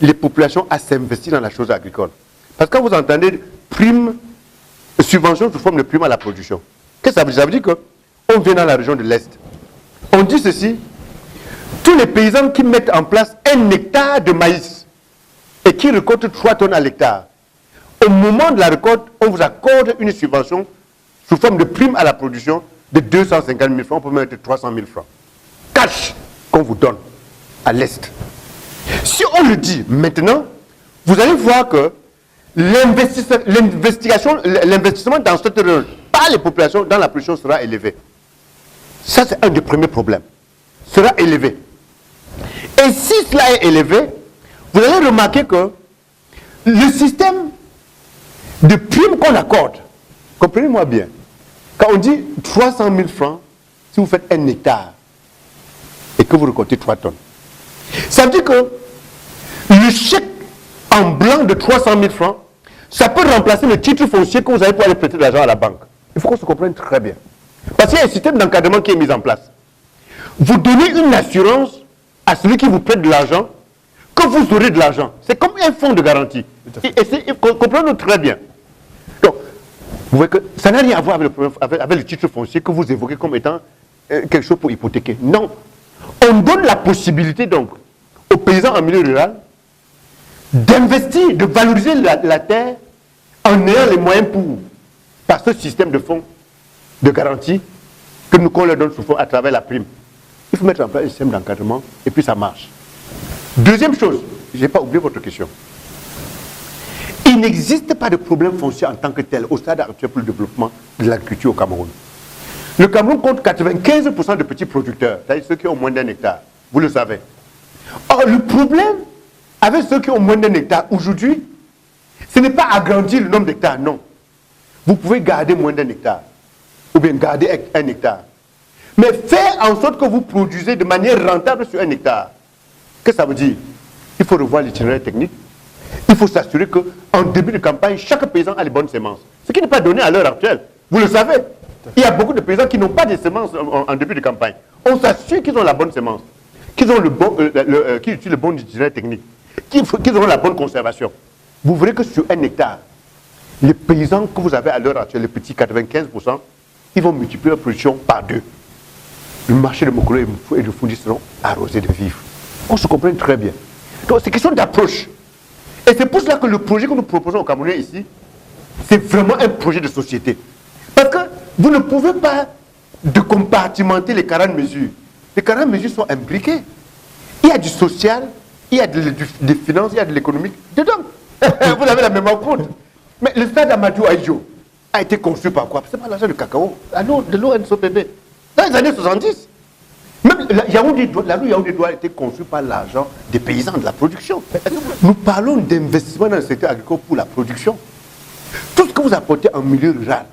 les populations à s'investir dans la chose agricole. Parce que quand vous entendez prime, subvention sous forme de prime à la production, qu'est-ce que ça veut dire? Ça veut dire qu'on vient dans la région de l'Est. On dit ceci, tous les paysans qui mettent en place 1 hectare de maïs et qui récoltent 3 tonnes à l'hectare, au moment de la récolte, on vous accorde une subvention sous forme de prime à la production de 250 000 francs, on peut mettre 300 000 francs. Cash qu'on vous donne à l'Est. Si on le dit maintenant, vous allez voir que l'investissement dans cette région par les populations dans la production sera élevé. Ça, c'est un des premiers problèmes. Sera élevé. Et si cela est élevé, vous allez remarquer que le système de primes qu'on accorde, comprenez-moi bien, quand on dit 300 000 francs, si vous faites 1 hectare et que vous récoltez 3 tonnes, ça veut dire que le chèque en blanc de 300 000 francs, ça peut remplacer le titre foncier que vous avez pour aller prêter de l'argent à la banque. Il faut qu'on se comprenne très bien. Parce qu'il y a un système d'encadrement qui est mis en place. Vous donnez une assurance à celui qui vous prête de l'argent que vous aurez de l'argent. C'est comme un fonds de garantie. Et comprenez-nous très bien. Donc, vous voyez que ça n'a rien à voir avec le titre foncier que vous évoquez comme étant quelque chose pour hypothéquer. Non. On donne la possibilité donc aux paysans en milieu rural d'investir, de valoriser la terre en ayant les moyens pour, par ce système de fonds de garantie que nous qu'on leur donne sous forme à travers la prime. Il faut mettre en place un système d'encadrement et puis ça marche. Deuxième chose, je n'ai pas oublié votre question. Il n'existe pas de problème foncier en tant que tel au stade actuel pour le développement de l'agriculture au Cameroun. Le Cameroun compte 95% de petits producteurs, c'est-à-dire ceux qui ont moins d'1 hectare. Vous le savez. Or, le problème avec ceux qui ont moins d'1 hectare aujourd'hui, ce n'est pas agrandir le nombre d'hectares, non. Vous pouvez garder moins d'1 hectare, ou bien garder 1 hectare. Mais faire en sorte que vous produisez de manière rentable sur 1 hectare. Qu'est-ce que ça veut dire? Il faut revoir l'itinéraire technique. Il faut s'assurer qu'en début de campagne, chaque paysan a les bonnes semences. Ce qui n'est pas donné à l'heure actuelle. Vous le savez. Il y a beaucoup de paysans qui n'ont pas de semences en début de campagne. On s'assure qu'ils ont la bonne semence, qu'ils ont qu'ils utilisent le bon itinéraire technique, qu'ils auront la bonne conservation. Vous verrez que sur 1 hectare, les paysans que vous avez à l'heure actuelle, les petits 95%, ils vont multiplier leur production par 2. Le marché de Mokolo et de Foundi seront arrosés de vivres. On se comprend très bien. Donc c'est question d'approche. Et c'est pour cela que le projet que nous proposons au Cameroun ici, c'est vraiment un projet de société. Parce que vous ne pouvez pas compartimenter les 40 mesures. Les 40 mesures sont imbriquées. Il y a du social, il y a des finances, il y a de l'économique dedans. Vous avez la mémoire courte. Mais le stade Amadou Aïdjo a été conçu par quoi? C'est pas l'argent du cacao, de l'ONSOPB. Dans les années 70. Même la loi Yaoundé doit être conçue par l'argent des paysans de la production. Nous parlons d'investissement dans le secteur agricole pour la production. Tout ce que vous apportez en milieu rural,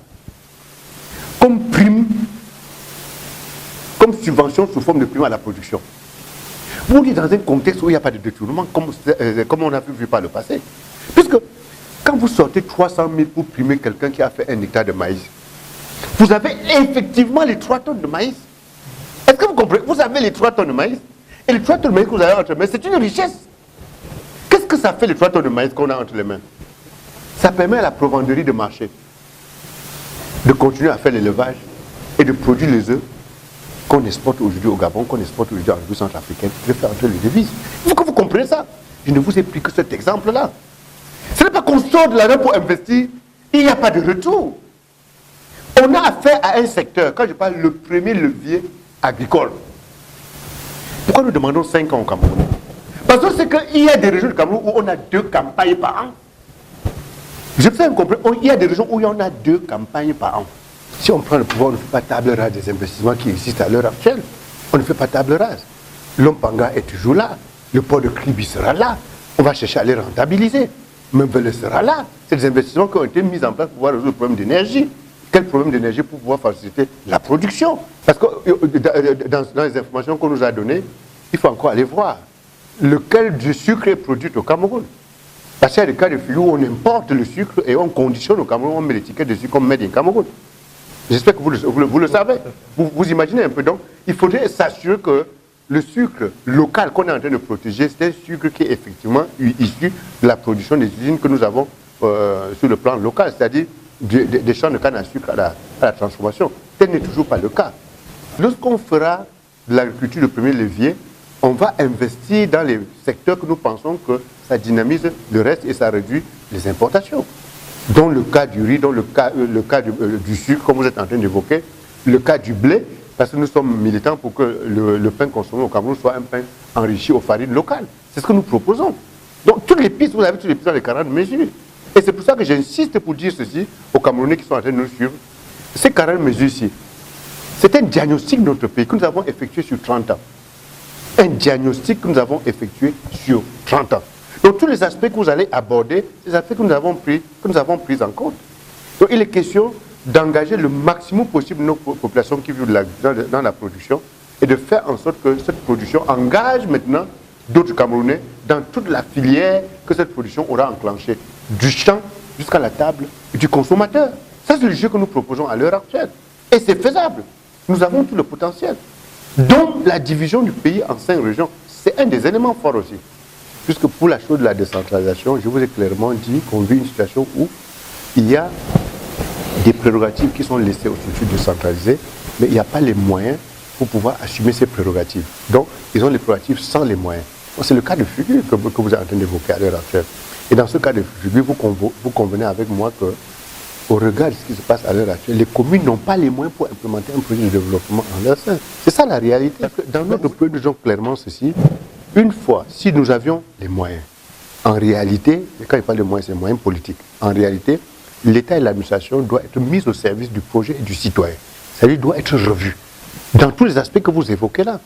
comme prime, comme subvention sous forme de prime à la production. Vous dites dans un contexte où il n'y a pas de détournement, comme on a vu par le passé. Puisque quand vous sortez 300 000 pour primer quelqu'un qui a fait 1 hectare de maïs, vous avez effectivement les 3 tonnes de maïs. Est-ce que vous comprenez? Vous avez les 3 tonnes de maïs, et les 3 tonnes de maïs que vous avez entre les mains, c'est une richesse. Qu'est-ce que ça fait les 3 tonnes de maïs qu'on a entre les mains? Ça permet à la provenderie de marcher, de continuer à faire l'élevage et de produire les œufs qu'on exporte aujourd'hui au Gabon, qu'on exporte aujourd'hui en République centrafricaine, de faire entrer les devises. Il faut que vous compreniez ça. Je ne vous ai pris que cet exemple-là. Ce n'est pas qu'on sort de l'argent pour investir, il n'y a pas de retour. On a affaire à un secteur, quand je parle le premier levier agricole. Pourquoi nous demandons 5 ans au Cameroun? Parce que c'est qu'il y a des régions du Cameroun où on a 2 campagnes par an. Je fais un complet. Il y a des régions où il y en a 2 campagnes par an. Si on prend le pouvoir, on ne fait pas table rase des investissements qui existent à l'heure actuelle. On ne fait pas table rase. L'Ompanga est toujours là. Le port de Kribi sera là. On va chercher à les rentabiliser. Même Vélez sera là. C'est des investissements qui ont été mis en place pour pouvoir résoudre le problème d'énergie. quel problème d'énergie pour pouvoir faciliter la production. Parce que dans les informations qu'on nous a données, il faut encore aller voir lequel du sucre est produit au Cameroun. Parce qu'il y a des cas de figure où on importe le sucre et on conditionne au Cameroun, on met l'étiquette dessus comme Made in Cameroun. J'espère que vous le savez. Vous imaginez un peu. Donc, il faudrait s'assurer que le sucre local qu'on est en train de protéger, c'est un sucre qui est effectivement issu de la production des usines que nous avons sur le plan local, c'est-à-dire des champs de canne à sucre à la transformation. Tel n'est toujours pas le cas. Lorsqu'on fera de l'agriculture de premier levier, on va investir dans les secteurs que nous pensons que ça dynamise le reste et ça réduit les importations. Dans le cas du riz, dans le cas du sucre, comme vous êtes en train d'évoquer, le cas du blé, parce que nous sommes militants pour que le pain consommé au Cameroun soit un pain enrichi aux farines locales. C'est ce que nous proposons. Donc toutes les pistes, vous avez toutes les pistes dans les 40 mesures. Et c'est pour ça que j'insiste pour dire ceci aux Camerounais qui sont en train de nous suivre. Ces 40 mesures-ci, c'est un diagnostic de notre pays que nous avons effectué sur 30 ans. Un diagnostic que nous avons effectué sur 30 ans. Donc tous les aspects que vous allez aborder, c'est des aspects que nous avons pris en compte. Donc il est question d'engager le maximum possible nos populations qui vivent dans la production et de faire en sorte que cette production engage maintenant d'autres Camerounais dans toute la filière que cette production aura enclenchée, du champ jusqu'à la table du consommateur. Ça, c'est le jeu que nous proposons à l'heure actuelle. Et c'est faisable. Nous avons tout le potentiel. Donc, la division du pays en 5 régions, c'est un des éléments forts aussi. Puisque pour la chose de la décentralisation, je vous ai clairement dit qu'on vit une situation où il y a des prérogatives qui sont laissées aux structures décentralisées, mais il n'y a pas les moyens pour pouvoir assumer ces prérogatives. Donc, ils ont les prérogatives sans les moyens. C'est le cas de figure que vous êtes en train d'évoquer à l'heure actuelle. Et dans ce cas de figure, vous convenez avec moi que, au regard de ce qui se passe à l'heure actuelle, les communes n'ont pas les moyens pour implémenter un projet de développement en leur sein. C'est ça la réalité. Dans notre pays, nous disons clairement ceci. Une fois, si nous avions les moyens, en réalité, et quand il parle de moyens, c'est moyens politiques. En réalité, l'État et l'administration doivent être mis au service du projet et du citoyen. C'est-à-dire doit être revu dans tous les aspects que vous évoquez là.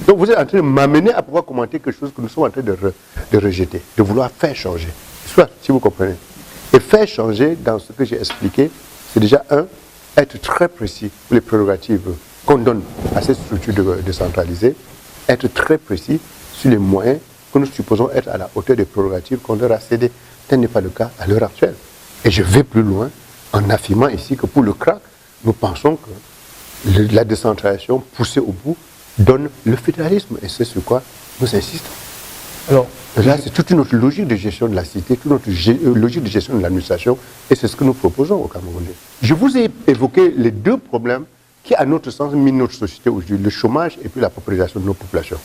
Donc vous êtes en train de m'amener à pouvoir commenter quelque chose que nous sommes en train de rejeter, de vouloir faire changer. Soit, si vous comprenez. Et faire changer, dans ce que j'ai expliqué, c'est déjà être très précis pour les prérogatives qu'on donne à cette structure décentralisée, être très précis sur les moyens que nous supposons être à la hauteur des prérogatives qu'on leur a cédées. Tel n'est pas le cas à l'heure actuelle. Et je vais plus loin en affirmant ici que pour le CRAC, nous pensons que la décentralisation poussée au bout donne le fédéralisme. Et c'est sur quoi nous insistons. Alors, là, c'est toute une autre logique de gestion de la cité, toute une autre logique de gestion de l'administration. Et c'est ce que nous proposons aux Camerounais. Je vous ai évoqué les 2 problèmes qui, à notre sens, minent notre société aujourd'hui, le chômage et puis la paupérisation de nos populations.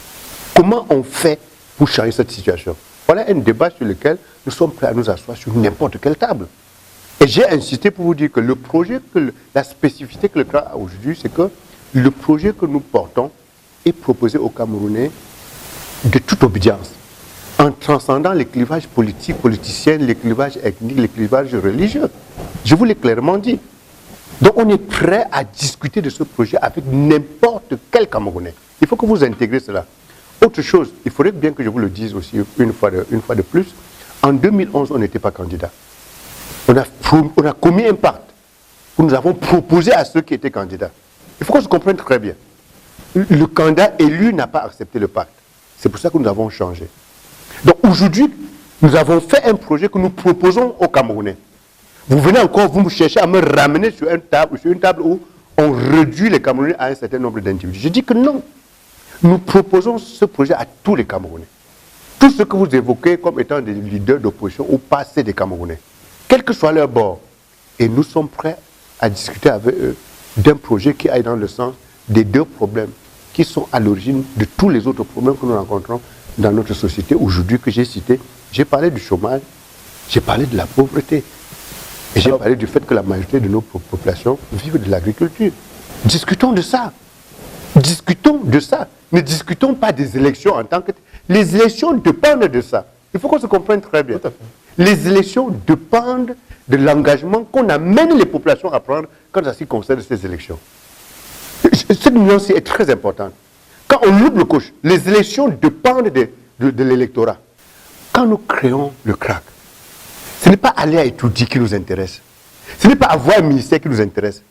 Comment on fait pour changer cette situation? Voilà un débat sur lequel nous sommes prêts à nous asseoir sur n'importe quelle table. Et j'ai insisté pour vous dire que le projet, la spécificité que le CRAC a aujourd'hui, c'est que le projet que nous portons est proposé aux Camerounais de toute obédience, en transcendant les clivages politiques, politiciens, les clivages ethniques, les clivages religieux. Je vous l'ai clairement dit. Donc on est prêt à discuter de ce projet avec n'importe quel Camerounais. Il faut que vous intégrez cela. Autre chose, il faudrait bien que je vous le dise aussi une fois de plus, en 2011, on n'était pas candidat. On a commis un pacte où nous avons proposé à ceux qui étaient candidats. Il faut qu'on se comprenne très bien. Le candidat élu n'a pas accepté le pacte. C'est pour ça que nous avons changé. Donc aujourd'hui, nous avons fait un projet que nous proposons aux Camerounais. Vous venez encore, vous me cherchez à me ramener sur une table où on réduit les Camerounais à un certain nombre d'individus. Je dis que non. Nous proposons ce projet à tous les Camerounais. Tout ce que vous évoquez comme étant des leaders d'opposition ou pas, c'est des Camerounais. Quel que soit leur bord. Et nous sommes prêts à discuter avec eux d'un projet qui aille dans le sens des 2 problèmes qui sont à l'origine de tous les autres problèmes que nous rencontrons dans notre société aujourd'hui que j'ai cités. J'ai parlé du chômage, j'ai parlé de la pauvreté. Et j'ai parlé du fait que la majorité de nos populations vivent de l'agriculture. Discutons de ça. Discutons de ça. Ne discutons pas des élections en tant que... Les élections dépendent de ça. Il faut qu'on se comprenne très bien. Les élections dépendent de l'engagement qu'on amène les populations à prendre quand ça s'y concerne ces élections. Cette nuance est très importante. Quand on loupe le coche, les élections dépendent de l'électorat. Quand nous créons le CRAC, ce n'est pas aller à étudier qui nous intéresse. Ce n'est pas avoir un ministère qui nous intéresse.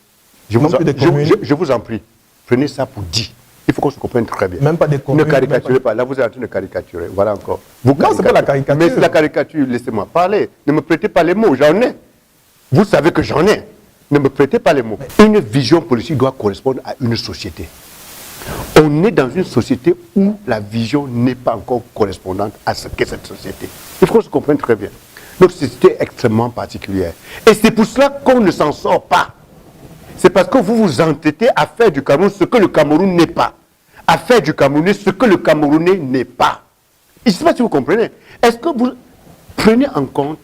Je vous, Non plus des communes. je vous en prie, prenez ça pour dit. Il faut qu'on se comprenne très bien. Même pas des communes. Ne caricaturez pas. Là, vous êtes en train de caricaturer. Voilà encore. Vous Non, c'est pas la caricature. Mais c'est la caricature. Laissez-moi parler. Ne me prêtez pas les mots. J'en ai. Vous savez que j'en ai. Ne me prêtez pas les mots. Une vision politique doit correspondre à une société. On est dans une société où la vision n'est pas encore correspondante à ce qu'est cette société. Il faut qu'on se comprenne très bien. Notre société est extrêmement particulière. Et c'est pour cela qu'on ne s'en sort pas. C'est parce que vous vous entêtez à faire du Cameroun ce que le Cameroun n'est pas. À faire du Camerounais ce que le Camerounais n'est pas. Je ne sais pas si vous comprenez. Est-ce que vous prenez en compte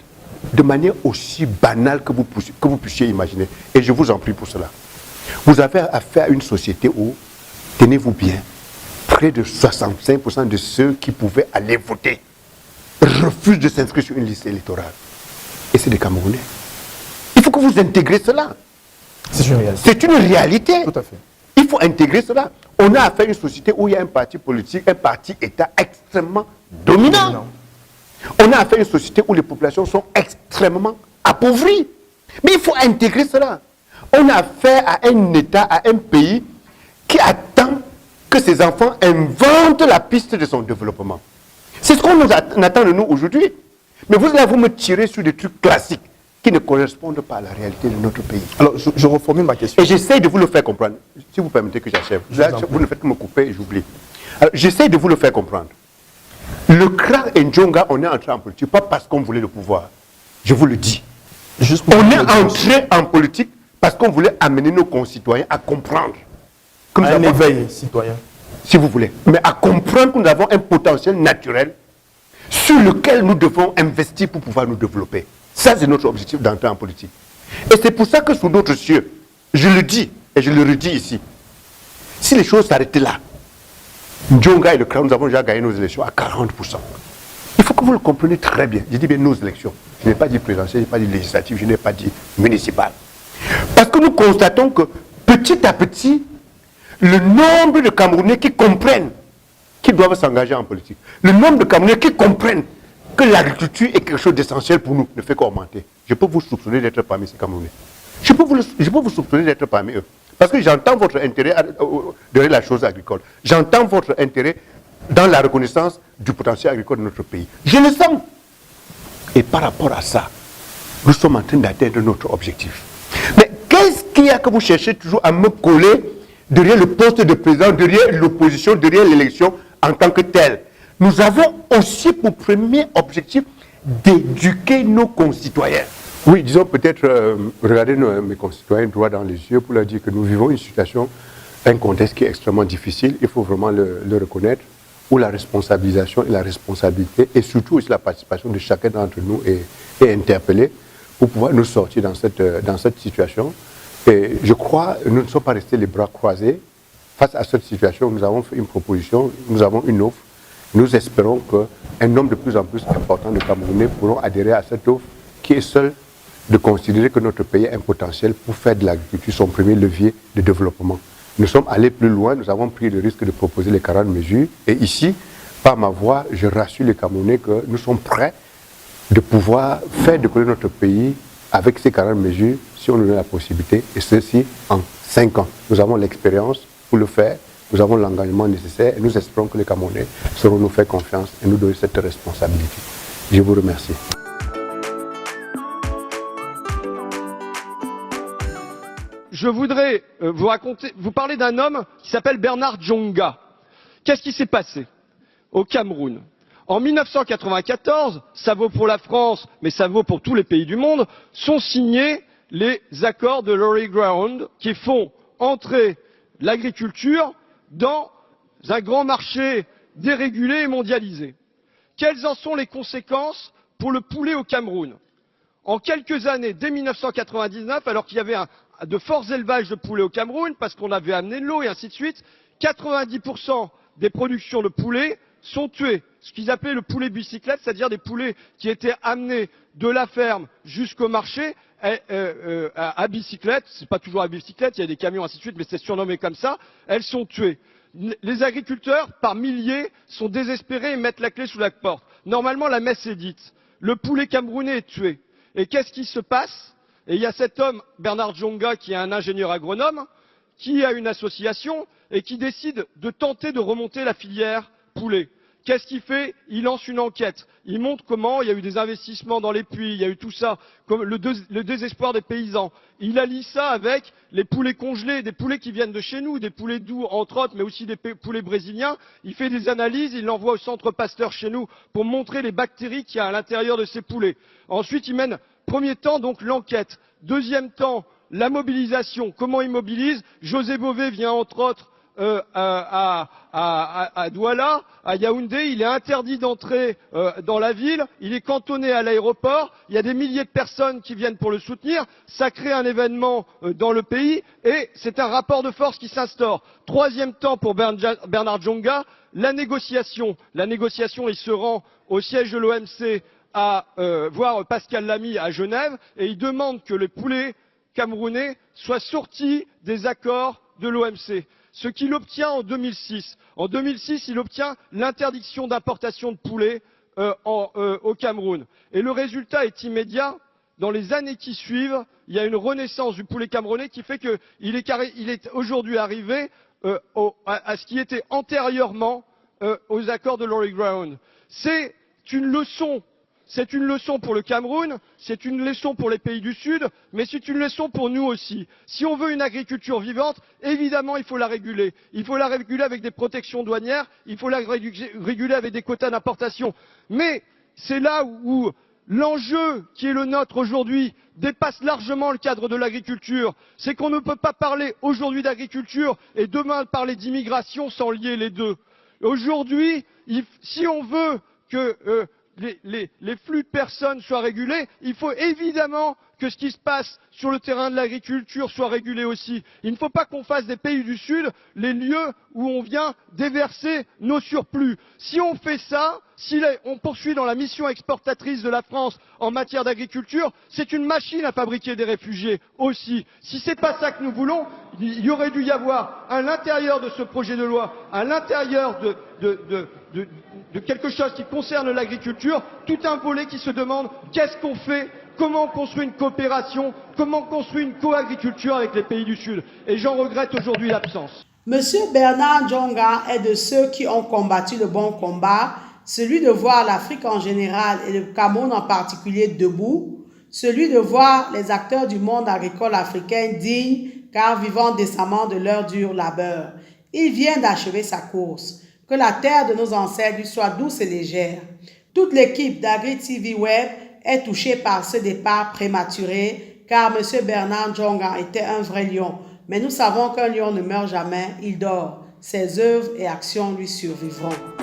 de manière aussi banale que vous puissiez imaginer, et je vous en prie pour cela, vous avez affaire à une société où, tenez-vous bien, près de 65% de ceux qui pouvaient aller voter refusent de s'inscrire sur une liste électorale. Et c'est des Camerounais. Il faut que vous intégrez cela. C'est une réalité. C'est une réalité. Tout à fait. Il faut intégrer cela. On a affaire à une société où il y a un parti politique, un parti-État extrêmement dominant. On a affaire à une société où les populations sont extrêmement appauvries. Mais il faut intégrer cela. On a affaire à un État, à un pays qui attend que ses enfants inventent la piste de son développement. C'est ce qu'on nous attend de nous aujourd'hui. Mais vous allez me tirer sur des trucs classiques qui ne correspondent pas à la réalité de notre pays. Alors, je reformule ma question. Et j'essaie de vous le faire comprendre. Si vous permettez que j'achève. Vous ne faites que me couper et j'oublie. Alors, j'essaie de vous le faire comprendre. Le CRAC et Ndjonga, on est entré en politique, pas parce qu'on voulait le pouvoir. Je vous le dis. On est entré en politique parce qu'on voulait amener nos concitoyens à comprendre. Que nous Un avons, éveil citoyen. si vous voulez. Mais à comprendre que nous avons un potentiel naturel sur lequel nous devons investir pour pouvoir nous développer. Ça, c'est notre objectif d'entrer en politique. Et c'est pour ça que sous d'autres cieux, je le dis et je le redis ici, si les choses s'arrêtaient là, Ndjonga et le CRA, nous avons déjà gagné nos élections à 40%. Il faut que vous le compreniez très bien. Je dis bien nos élections. Je n'ai pas dit présidentielle, je n'ai pas dit législative, je n'ai pas dit municipale. Parce que nous constatons que petit à petit, le nombre de Camerounais qui comprennent qu'ils doivent s'engager en politique, le nombre de Camerounais qui comprennent que l'agriculture est quelque chose d'essentiel pour nous ne fait qu'augmenter. Je peux vous soupçonner d'être parmi ces Camerounais. Je peux vous soupçonner d'être parmi eux. Parce que j'entends votre intérêt derrière la chose agricole. J'entends votre intérêt dans la reconnaissance du potentiel agricole de notre pays. Je le sens. Et par rapport à ça, nous sommes en train d'atteindre notre objectif. Mais qu'est-ce qu'il y a que vous cherchez toujours à me coller derrière le poste de président, derrière l'opposition, derrière l'élection en tant que telle? Nous avons aussi pour premier objectif d'éduquer nos concitoyens. Oui, disons peut-être, regarder mes concitoyens droit dans les yeux pour leur dire que nous vivons une situation, un contexte qui est extrêmement difficile, il faut vraiment le reconnaître, où la responsabilisation et la responsabilité, et surtout aussi la participation de chacun d'entre nous est interpellée pour pouvoir nous sortir dans cette situation. Et je crois, nous ne sommes pas restés les bras croisés. Face à cette situation, nous avons fait une proposition, nous avons une offre. Nous espérons qu'un nombre de plus en plus important de Camerounais pourront adhérer à cette offre qui est seule de considérer que notre pays a un potentiel pour faire de l'agriculture son premier levier de développement. Nous sommes allés plus loin, nous avons pris le risque de proposer les 40 mesures. Et ici, par ma voix, je rassure les Camerounais que nous sommes prêts de pouvoir faire décoller notre pays avec ces 40 mesures si on nous donne la possibilité, et ceci en 5 ans. Nous avons l'expérience pour le faire, nous avons l'engagement nécessaire et nous espérons que les Camerounais sauront nous faire confiance et nous donner cette responsabilité. Je vous remercie. Je voudrais vous parler d'un homme qui s'appelle Bernard Djonga. Qu'est-ce qui s'est passé au Cameroun? En 1994, ça vaut pour la France, mais ça vaut pour tous les pays du monde, sont signés les accords de Lorry Ground qui font entrer l'agriculture dans un grand marché dérégulé et mondialisé. Quelles en sont les conséquences pour le poulet au Cameroun? En quelques années, dès 1999, alors qu'il y avait de forts élevages de poulets au Cameroun, parce qu'on avait amené de l'eau et ainsi de suite, 90% des productions de poulets sont tuées. Ce qu'ils appelaient le poulet bicyclette, c'est-à-dire des poulets qui étaient amenés de la ferme jusqu'au marché à bicyclette. C'est pas toujours à bicyclette, il y a des camions ainsi de suite, mais c'est surnommé comme ça. Elles sont tuées. Les agriculteurs, par milliers, sont désespérés et mettent la clé sous la porte. Normalement, la messe est dite. Le poulet camerounais est tué. Et qu'est-ce qui se passe? Et il y a cet homme, Bernard Djonga, qui est un ingénieur agronome, qui a une association et qui décide de tenter de remonter la filière poulet. Qu'est-ce qu'il fait? Il lance une enquête. Il montre comment il y a eu des investissements dans les puits, il y a eu tout ça, comme le désespoir des paysans. Il allie ça avec les poulets congelés, des poulets qui viennent de chez nous, des poulets doux entre autres, mais aussi des poulets brésiliens. Il fait des analyses, il l'envoie au centre Pasteur chez nous pour montrer les bactéries qu'il y a à l'intérieur de ces poulets. Ensuite, il mène, premier temps, donc l'enquête. Deuxième temps, la mobilisation. Comment il mobilise? José Bové vient entre autres à Douala, à Yaoundé, il est interdit d'entrer dans la ville, il est cantonné à l'aéroport, il y a des milliers de personnes qui viennent pour le soutenir, ça crée un événement dans le pays et c'est un rapport de force qui s'instaure. Troisième temps pour Bernard Djonga, la négociation. La négociation, il se rend au siège de l'OMC à voir Pascal Lamy à Genève et il demande que les poulets camerounais soient sortis des accords de l'OMC. Ce qu'il obtient en 2006. En 2006, il obtient l'interdiction d'importation de poulet au Cameroun. Et le résultat est immédiat. Dans les années qui suivent, il y a une renaissance du poulet camerounais qui fait qu'il est aujourd'hui arrivé à ce qui était antérieurement aux accords de Lorry Ground. C'est une leçon. C'est une leçon pour le Cameroun, c'est une leçon pour les pays du Sud, mais c'est une leçon pour nous aussi. Si on veut une agriculture vivante, évidemment, il faut la réguler. Il faut la réguler avec des protections douanières, il faut la réguler avec des quotas d'importation. Mais c'est là où l'enjeu qui est le nôtre aujourd'hui dépasse largement le cadre de l'agriculture. C'est qu'on ne peut pas parler aujourd'hui d'agriculture et demain parler d'immigration sans lier les deux. Aujourd'hui, si on veut que les flux de personnes soient régulés, il faut évidemment que ce qui se passe sur le terrain de l'agriculture soit régulé aussi. Il ne faut pas qu'on fasse des pays du Sud les lieux où on vient déverser nos surplus. Si on fait ça, si on poursuit dans la mission exportatrice de la France en matière d'agriculture, c'est une machine à fabriquer des réfugiés aussi. Si c'est pas ça que nous voulons, il y aurait dû y avoir à l'intérieur de ce projet de loi, à l'intérieur de quelque chose qui concerne l'agriculture, tout un volet qui se demande qu'est-ce qu'on fait, comment on construit une coopération, comment on construit une co-agriculture avec les pays du Sud. Et j'en regrette aujourd'hui l'absence. Monsieur Bernard Djonga est de ceux qui ont combattu le bon combat, celui de voir l'Afrique en général et le Cameroun en particulier debout, celui de voir les acteurs du monde agricole africain dignes car vivant décemment de leur dur labeur. Il vient d'achever sa course. Que la terre de nos ancêtres lui soit douce et légère. Toute l'équipe d'Agri TV Web est touchée par ce départ prématuré car M. Bernard Djonga était un vrai lion. Mais nous savons qu'un lion ne meurt jamais, il dort. Ses œuvres et actions lui survivront.